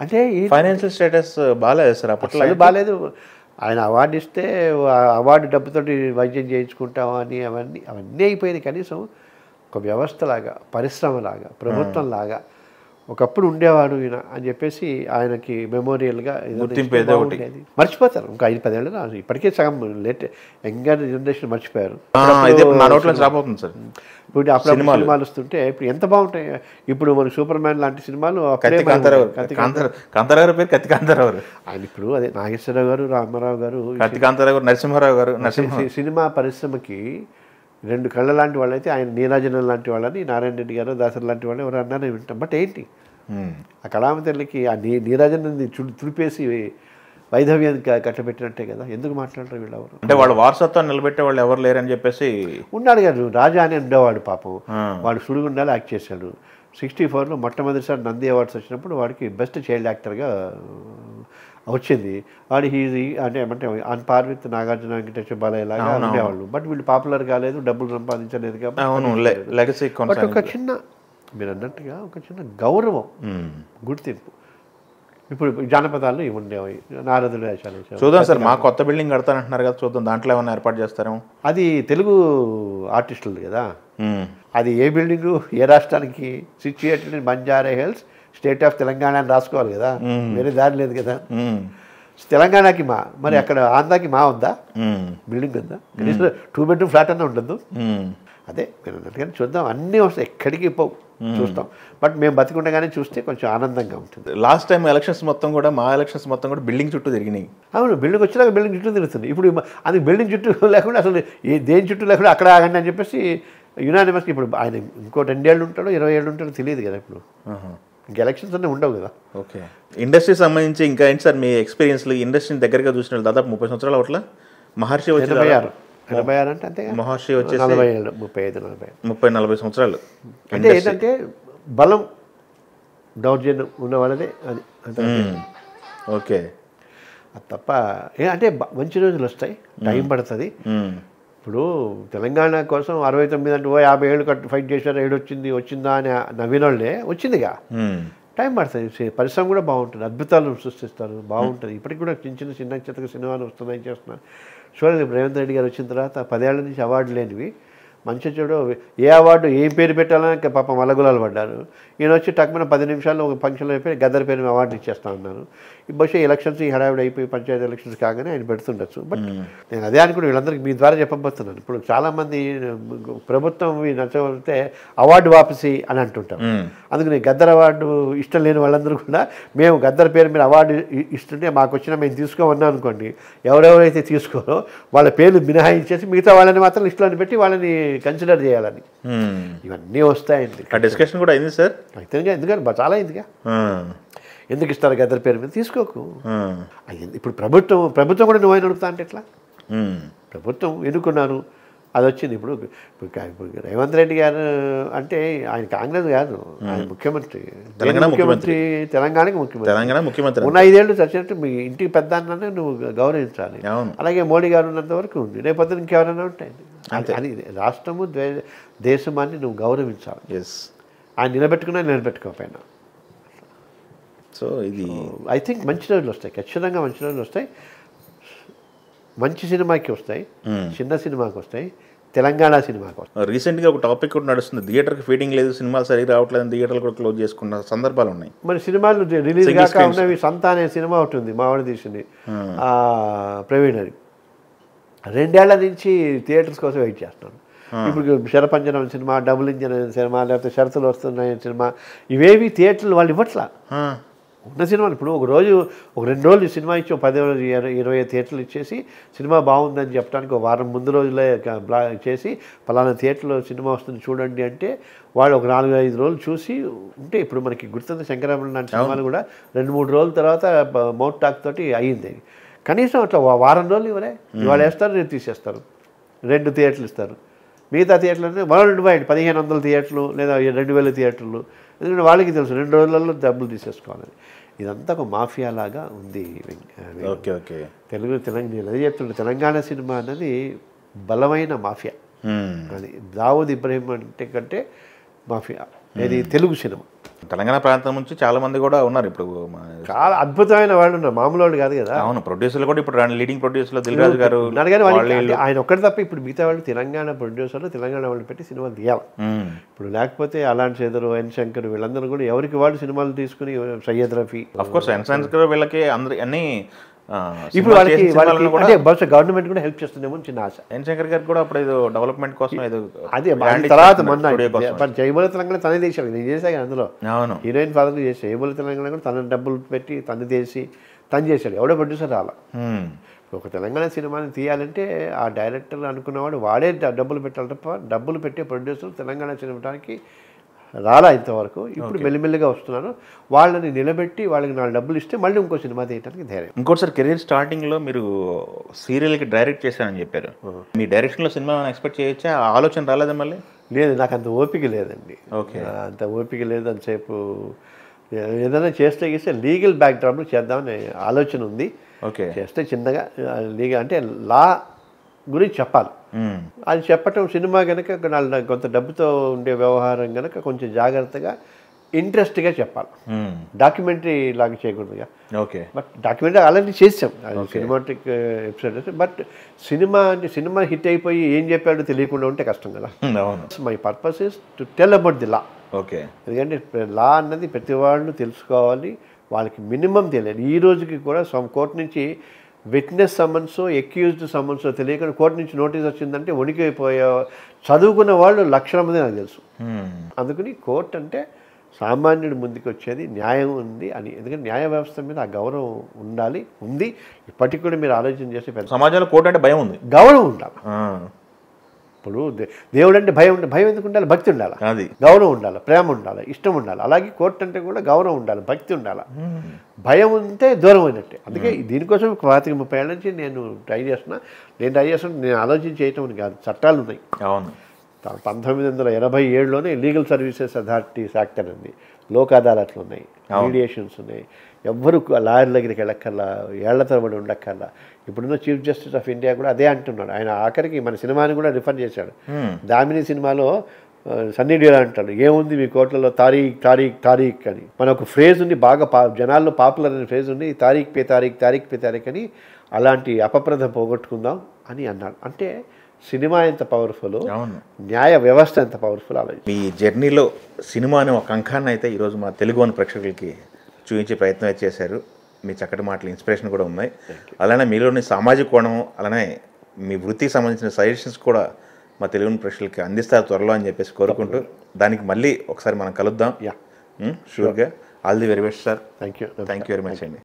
[SPEAKER 2] అంటే
[SPEAKER 1] ఫైనాన్షియల్ స్టేటస్ బాగాలేదు సార్ అప్పట్లో.
[SPEAKER 2] బాగాలేదు. ఆయన అవార్డు ఇస్తే అవార్డు డబ్బుతోటి వైద్యం చేయించుకుంటాం అని అవన్నీ అయిపోయింది. కనీసం ఒక వ్యవస్థలాగా, పరిశ్రమలాగా, ప్రభుత్వంలాగా ఒకప్పుడు ఉండేవాడు ఈయన అని చెప్పేసి ఆయనకి మెమోరియల్గా మర్చిపోతారు. ఇంకా 5-10 ఏళ్ళు ఇప్పటికే సగం యంగర్ జనరేషన్ మర్చిపోయారు. ఇప్పుడు అప్పుడు సినిమాలు వస్తుంటే ఇప్పుడు ఎంత బాగుంటాయి. ఇప్పుడు మన సూపర్ మ్యాన్ లాంటి సినిమాలు ఆయన ఇప్పుడు అదే నాగేశ్వరరావు గారు, రామారావు గారు,
[SPEAKER 1] నరసింహారావు గారు.
[SPEAKER 2] సినిమా పరిశ్రమకి 2 కళ్ళ లాంటి వాళ్ళైతే ఆయన నీరాజనం లాంటి వాళ్ళని, నారాయణ రెడ్డి గారు, దాసరి లాంటి వాళ్ళు ఎవరు అన్నారని వింటాం. బట్ ఏంటి ఆ కళామతల్లికి ఆ నీరాజనాన్ని తుడిపేసి వైధవ్యాన్ని కట్టబెట్టినట్టే కదా. ఎందుకు మాట్లాడరు వీళ్ళెవరు?
[SPEAKER 1] అంటే వాళ్ళు వారసత్వాన్ని నిలబెట్టే వాళ్ళు ఎవరు లేరని చెప్పేసి
[SPEAKER 2] ఉన్నాడు కదా. రాజా అని ఉండేవాడు పాపం. వాడు సుడిగుండాలు యాక్ట్ చేశాడు. 64లో మొట్టమొదటిసారి నంది అవార్డ్స్ వచ్చినప్పుడు వాడికి బెస్ట్ చైల్డ్ యాక్టర్గా వచ్చింది. వాడు అంటే on par with Nagarjuna, Venkateswara Balayya లాగా ఉండేవాళ్ళు. బట్ వీళ్ళు పాపులర్ కాలేదు, డబ్బులు సంపాదించలేదు కాబట్టి. బట్ ఒక చిన్న మీరు అన్నట్టుగా ఒక చిన్న గౌరవం, గుర్తింపు. ఇప్పుడు జానపదాలు ఇవి ఉండేవి, నారదుడు వేషాలు.
[SPEAKER 1] చూద్దాం సార్, మా కొత్త బిల్డింగ్ కడతానంటున్నారు కదా, చూద్దాం దాంట్లో ఏమైనా ఏర్పాటు చేస్తారేమో.
[SPEAKER 2] అది తెలుగు ఆర్టిస్టులు కదా, అది ఏ బిల్డింగు, ఏ రాష్ట్రానికి situated in Banjara hills, state of Telangana అని రాసుకోవాలి కదా, వేరే దారి లేదు కదా. తెలంగాణకి మరి అక్కడ ఆంధ్రాకి ఉందా బిల్డింగ్ ఉందా, కనీసం 2 bedroom ఫ్లాట్ అన్నా ఉండదు. అదే మీరు అన్నట్టుగానే చూద్దాం, అన్నీ వస్తాయి, ఎక్కడికి పోవు, చూస్తాం. బట్ మేము బతికుండగానే చూస్తే కొంచెం ఆనందంగా ఉంటుంది.
[SPEAKER 1] లాస్ట్ టైం ఎలక్షన్స్ మొత్తం కూడా, మా ఎలక్షన్స్ మొత్తం కూడా బిల్డింగ్ చుట్టూ తిరిగినాయి.
[SPEAKER 2] అవును, బిల్డింగ్ వచ్చినాక బిల్డింగ్ చుట్టూ తిరుగుతుంది. ఇప్పుడు అది బిల్డింగ్ చుట్టూ లేకుండా అసలు దేని చుట్టూ లేకుండా అక్కడ ఆగండి అని చెప్పేసి యునానిమస్కి. ఇప్పుడు ఆయన ఇంకో 2 ఏళ్ళు ఉంటాడో 20 ఏళ్ళు ఉంటాడో తెలియదు కదా ఇప్పుడు. ఇంక ఎలక్షన్స్ అన్నీ ఉండవు కదా.
[SPEAKER 1] ఓకే, ఇండస్ట్రీ సంబంధించి ఇంకా ఏంటి సార్ మీ ఎక్స్పీరియన్స్లు? ఇండస్ట్రీని దగ్గరగా చూసిన వాళ్ళు దాదాపు 30 సంవత్సరాలు అవట్లా. మహర్షి వచ్చి
[SPEAKER 2] 86 అంటే అంతే.
[SPEAKER 1] మహర్షి వచ్చేసి
[SPEAKER 2] 40 ఏళ్ళు, 35-40
[SPEAKER 1] సంవత్సరాలు.
[SPEAKER 2] అంటే ఏంటంటే బలం, దౌర్జన్యం ఉన్న వాళ్ళదే అది అంటే.
[SPEAKER 1] ఓకే,
[SPEAKER 2] అది తప్ప అంటే మంచి రోజులు వస్తాయి, టైం పడుతుంది. ఇప్పుడు తెలంగాణ కోసం 69 అంటే 50 ఏళ్ళు ఫైట్ చేశారు, వచ్చిందా అని నవ్విన వాళ్ళే వచ్చిందిగా. టైం పడుతుంది, పరిశ్రమ కూడా బాగుంటుంది, అద్భుతాలు సృష్టిస్తారు, బాగుంటుంది. ఇప్పటికి కూడా చిన్న చిన్న సినిమాలు వస్తున్నాయి, చేస్తున్నారు. చూడండి, రేవంత్ రెడ్డి గారు వచ్చిన తర్వాత 10 ఏళ్ల నుంచి అవార్డు లేనివి, మంచి చెడు ఏ అవార్డు ఏం పేరు పెట్టాలని పాపం వల్లగులాలు పడ్డారు. ఈయన వచ్చి టక్కున 10 నిమిషాల్లో ఒక ఫంక్షన్లో అయిపోయి గద్దర్ పేరు అవార్డు ఇచ్చేస్తా ఉన్నారు. బహుశా ఎలక్షన్స్ ఈ హడావిడి అయిపోయి పంచాయతీ ఎలక్షన్స్ కాగానే ఆయన పెడుతుండొచ్చు. బట్ నేను అదే అనుకుని వీళ్ళందరికీ మీ ద్వారా చెప్పబోతున్నాను. ఇప్పుడు చాలామంది ప్రభుత్వం నచ్చకపోతే అవార్డు వాపసి అని అంటుంటారు. అందుకని గద్దర్ అవార్డు ఇష్టం లేని వాళ్ళందరూ కూడా మేము గద్దర్ పేరు మీద అవార్డు ఇస్తుంటే మాకు వచ్చినా మేము తీసుకోమన్నా అనుకోండి, ఎవరెవరైతే తీసుకోరో వాళ్ళ పేర్లు మినహాయించేసి మిగతా వాళ్ళని మాత్రం లిస్టులో పెట్టి వాళ్ళని కన్సిడర్ చేయాలని ఇవన్నీ వస్తాయండి.
[SPEAKER 1] డిస్కషన్ కూడా అయింది సార్.
[SPEAKER 2] అయితే ఎందుకంటే చాలా అయిందిగా. ఎందుకు ఇస్తారు గద్దర్ పేరు మీద, తీసుకోకు. ఇప్పుడు ప్రభుత్వం కూడా నువ్వు అడుగుతా అంటే ఎట్లా? ప్రభుత్వం ఎన్నుకున్నారు, అది వచ్చింది. ఇప్పుడు రేవంత్ రెడ్డి గారు అంటే ఆయన కాంగ్రెస్ కాదు, ఆయన ముఖ్యమంత్రి, తెలంగాణకి ముఖ్యమంత్రి. ఉన్న 5 ఏళ్ళు చచ్చినట్టు మీ ఇంటికి పెద్ద అన్ననే నువ్వు గౌరవించాలి. అలాగే మోడీ గారు ఉన్నంత వరకు ఉంది, రేపొద్దున ఇంకెవరైనా ఉంటాయండి. అది రాష్ట్రము దేశమాన్ని నువ్వు గౌరవించాలి. ఆయన నిలబెట్టుకోకపోయినా.
[SPEAKER 1] సో ఇది
[SPEAKER 2] ఐ థింక్ మంచి రోజులు వస్తాయి, ఖచ్చితంగా మంచి రోజులు వస్తాయి. మంచి సినిమాకి వస్తాయి, చిన్న సినిమాకి వస్తాయి, తెలంగాణ సినిమాకి వస్తాయి.
[SPEAKER 1] రీసెంట్గా ఒక టాపిక్ కూడా నడుస్తుంది, థియేటర్కి ఫీడింగ్ లేదు, సినిమాలు సరిగ్గా రావట్లేదు, థియేటర్లు కూడా క్లోజ్ చేసుకున్న సందర్భాలు ఉన్నాయి.
[SPEAKER 2] మరి సినిమాలు రిలీజ్ కాక ఉన్నవి. సంత అనే సినిమా ఉంటుంది, మావాడు తీసింది, ప్రవీణ్ అని. 2 ఏళ్ల నుంచి థియేటర్స్ కోసం వెయిట్ చేస్తున్నాను. ఇప్పుడు శరపంజనం సినిమా, డబుల్ ఇంజన్ సినిమా, లేకపోతే షరతులు వస్తున్నాయి సినిమా, ఇవేవి థియేటర్లు వాళ్ళు ఇవ్వట్లా. ఉన్న సినిమాలు ఇప్పుడు ఒక 2 రోజులు సినిమా ఇచ్చి 10 రోజులు 20 థియేటర్లు ఇచ్చేసి సినిమా బాగుందని చెప్పడానికి ఒక వారం ముందు రోజులే చేసి పలానా థియేటర్లో సినిమా వస్తుంది చూడండి అంటే వాళ్ళు ఒక 4-5 రోజులు చూసి ఉంటే. ఇప్పుడు మనకి గుర్తుంది శంకరాభరణం లాంటి సినిమాలు కూడా 2-3 రోజుల తర్వాత మౌత్ టాక్ తోటి అయ్యింది. కనీసం అట్లా వారం రోజులు ఇవ్వరే, ఇవాళ వేస్తారు, రేపు తీసేస్తారు. 2 థియేటర్లు ఇస్తారు. మిగతా థియేటర్లు అంటే వరల్డ్ వైడ్ 1500 థియేటర్లు లేదా 2000 థియేటర్లు. ఎందుకంటే వాళ్ళకి తెలుసు 2 రోజులలో డబ్బులు తీసేసుకోవాలని. ఇదంతా ఒక మాఫియా లాగా ఉంది. తెలంగాణ అదే చెప్తుండే, తెలంగాణ సినిమా అన్నది బలమైన మాఫియా. అది దావూద్ ఇబ్రహీం అంటే కంటే మాఫియా ఇది తెలుగు సినిమా.
[SPEAKER 1] తెలంగాణ ప్రాంతం నుంచి చాలా మంది కూడా ఉన్నారు ఇప్పుడు,
[SPEAKER 2] చాలా అద్భుతమైన వాళ్ళు ఉన్నారు, మామూలు వాళ్ళు కాదు కదా.
[SPEAKER 1] అవును, ప్రొడ్యూసర్లు కూడా ఇప్పుడు లీడింగ్ ప్రొడ్యూసర్లు దిల్ రాజు గారు
[SPEAKER 2] ఆయన ఒక్కటి తప్ప ఇప్పుడు మిగతా వాళ్ళు తెలంగాణ ప్రొడ్యూసర్లు తెలంగాణ వాళ్ళు పెట్టి సినిమాలు తీయాలి. ఇప్పుడు లేకపోతే అలాంటి చేదరు, ఎన్ శంకర్ వీళ్ళందరూ కూడా ఎవరికి వాళ్ళు సినిమాలు తీసుకుని, సయ్యద్ రఫీ
[SPEAKER 1] అఫ్కోర్స్ ఎన్ శంకర్ వీళ్ళకి అందరి అన్ని
[SPEAKER 2] ఇప్పుడు వాళ్ళకి అంటే బహుశా గవర్నమెంట్ కూడా హెల్ప్ చేస్తుందేమో చిన్న ఆశ.
[SPEAKER 1] ఎన్ శంకర్ గారు కూడా అప్పుడు ఏదో డెవలప్మెంట్ కోసం ఏదో
[SPEAKER 2] అదే తర్వాత మొన్న జయబోల తెలంగాణ తనే చేశాడు, నేను చేశాను అందులో.
[SPEAKER 1] అవును,
[SPEAKER 2] హీరోయిన్ ఫాదర్ చేసి జయబోల తెలంగాణ కూడా తన డబ్బులు పెట్టి తను చేశాడు, ఎవడో ప్రొడ్యూసర్ రాలా. ఒక తెలంగాణ సినిమాని తీయాలంటే ఆ డైరెక్టర్ అనుకున్నవాడు వాడే డబ్బులు పెట్టాలి తప్ప డబ్బులు పెట్టే ప్రొడ్యూసర్ తెలంగాణ సినిమాకి రాలా ఇంతవరకు. ఇప్పుడు మెల్లిమెల్లిగా వస్తున్నారు. వాళ్ళని నిలబెట్టి వాళ్ళకి 4 డబ్బులు ఇస్తే మళ్ళీ ఇంకో సినిమా తీయడానికి ధైర్యం.
[SPEAKER 1] ఇంకోటి సార్, కెరీర్ స్టార్టింగ్లో మీరు సీరియల్కి డైరెక్ట్ చేశానని చెప్పారు. మీ డైరెక్షన్లో సినిమా ఎక్స్పెక్ట్ చేయొచ్చా? ఆ ఆలోచన రాలేదా మళ్ళీ?
[SPEAKER 2] లేదు, నాకు అంత ఓపిక లేదండి.
[SPEAKER 1] ఓకే,
[SPEAKER 2] అంత ఓపిక లేదు. అంతసేపు ఏదైనా చేస్తే లీగల్ బ్యాక్డ్రాప్లో చేద్దామని ఆలోచన ఉంది.
[SPEAKER 1] ఓకే,
[SPEAKER 2] చేస్తే చిన్నగా లీగల్ అంటే లా గురించి చెప్పాలి. అది చెప్పటం సినిమా కనుక కొంత డబ్బుతో ఉండే వ్యవహారం కనుక కొంచెం జాగ్రత్తగా ఇంట్రెస్ట్గా చెప్పాలి. డాక్యుమెంటరీ లాగా చేయకూడదుగా.
[SPEAKER 1] ఓకే, బట్
[SPEAKER 2] డాక్యుమెంటరీ ఆల్రెడీ చేసాం, సినిమాటిక్ ఎపిసోడ్. బట్ సినిమా అంటే సినిమా హిట్ అయిపోయి ఏం చెప్పాడో తెలియకుండా ఉంటే కష్టం కదా. My purpose is to tell about the law.
[SPEAKER 1] Okay,
[SPEAKER 2] ఎందుకంటే లా అన్నది ప్రతి వాళ్ళు తెలుసుకోవాలి, వాళ్ళకి మినిమం తెలియాలి. ఈ రోజుకి కూడా కోర్టు నుంచి విట్నెస్ సమ్మన్స్, ఎక్యూజ్డ్ సమ్మన్స్ తెలియకుండా కోర్టు నుంచి నోటీస్ వచ్చిందంటే వణికిపోయే చదువుకున్న వాళ్ళు లక్షల మంది నాకు తెలుసు. అందుకని కోర్టు అంటే సామాన్యుడి ముందుకు వచ్చేది న్యాయం ఉంది అని. ఎందుకంటే న్యాయ వ్యవస్థ మీద ఆ గౌరవం ఉంది. ఇప్పటికి కూడా మీరు ఆలోచన చేస్తే పెద్ద
[SPEAKER 1] సమాజంలో కోర్టు అంటే భయం ఉంది,
[SPEAKER 2] గౌరవం ఉండాలి. ఇప్పుడు దేవుడు అంటే భయం ఎందుకు ఉండాలి? భక్తి ఉండాలి, గౌరవం ఉండాలి, ప్రేమ ఉండాలి, ఇష్టం ఉండాలి. అలాగే కోర్టు అంటే కూడా గౌరవం ఉండాలి, భక్తి ఉండాలి. భయం ఉంటే దూరం అయినట్టే. అందుకే దీనికోసం 25-30 ఏళ్ళ నుంచి నేను ట్రై చేస్తున్నా. నేను ఆలోచన చేయటం అని కాదు, చట్టాలు ఉన్నాయి.
[SPEAKER 1] అవును,
[SPEAKER 2] 1987లోనే లీగల్ సర్వీసెస్ అథారిటీస్ యాక్ట్ అని ఉంది, లోక్ అదాలట్లు ఉన్నాయి, మీడియేషన్స్ ఉన్నాయి. ఎవ్వరు లాయర్ దగ్గరికి వెళ్ళక్కర్లా, ఏళ్ల తరబడి ఉండక్కర్లా. ఇప్పుడున్న చీఫ్ జస్టిస్ ఆఫ్ ఇండియా కూడా అదే అంటున్నాడు. ఆయన ఆఖరికి మన సినిమాని కూడా రిఫర్ చేశాడు. దామిని సినిమాలో సన్నీ డియోల్ అంటాడు, ఏముంది మీ కోర్టులలో తారీఖ్ తారీఖ్ తారీఖ్ అని. మన ఒక ఫ్రేజ్ ఉంది, బాగా జనాల్లో పాపులర్ అనే ఫ్రేజ్ ఉంది, తారీఖ్ పే తారీఖ్ తారీఖ్ పే తారీఖ్ అని. అలాంటి అపప్రద పోగొట్టుకుందాం అని అన్నాడు. అంటే సినిమా ఎంత పవర్ఫుల్, న్యాయ వ్యవస్థ ఎంత పవర్ఫుల్ ఆలోచన.
[SPEAKER 1] మీ జర్నీలో సినిమా అనే ఒక అంకాన్ని అయితే ఈరోజు మా తెలుగు వన్ ప్రేక్షకులకి చూపించే ప్రయత్నం అయితే చేశారు. మీ చక్కటి మాటలు ఇన్స్పిరేషన్ కూడా ఉన్నాయి. అలానే మీలోని సామాజిక కోణం, అలానే మీ వృత్తికి సంబంధించిన సజెషన్స్ కూడా మా తెలుగు ప్రేక్షకులకి అందిస్తారు త్వరలో అని చెప్పేసి కోరుకుంటూ, దానికి మళ్ళీ ఒకసారి మనం కలుద్దాం. షూర్గా. All the very best sir.
[SPEAKER 2] Thank you
[SPEAKER 1] very much అండి.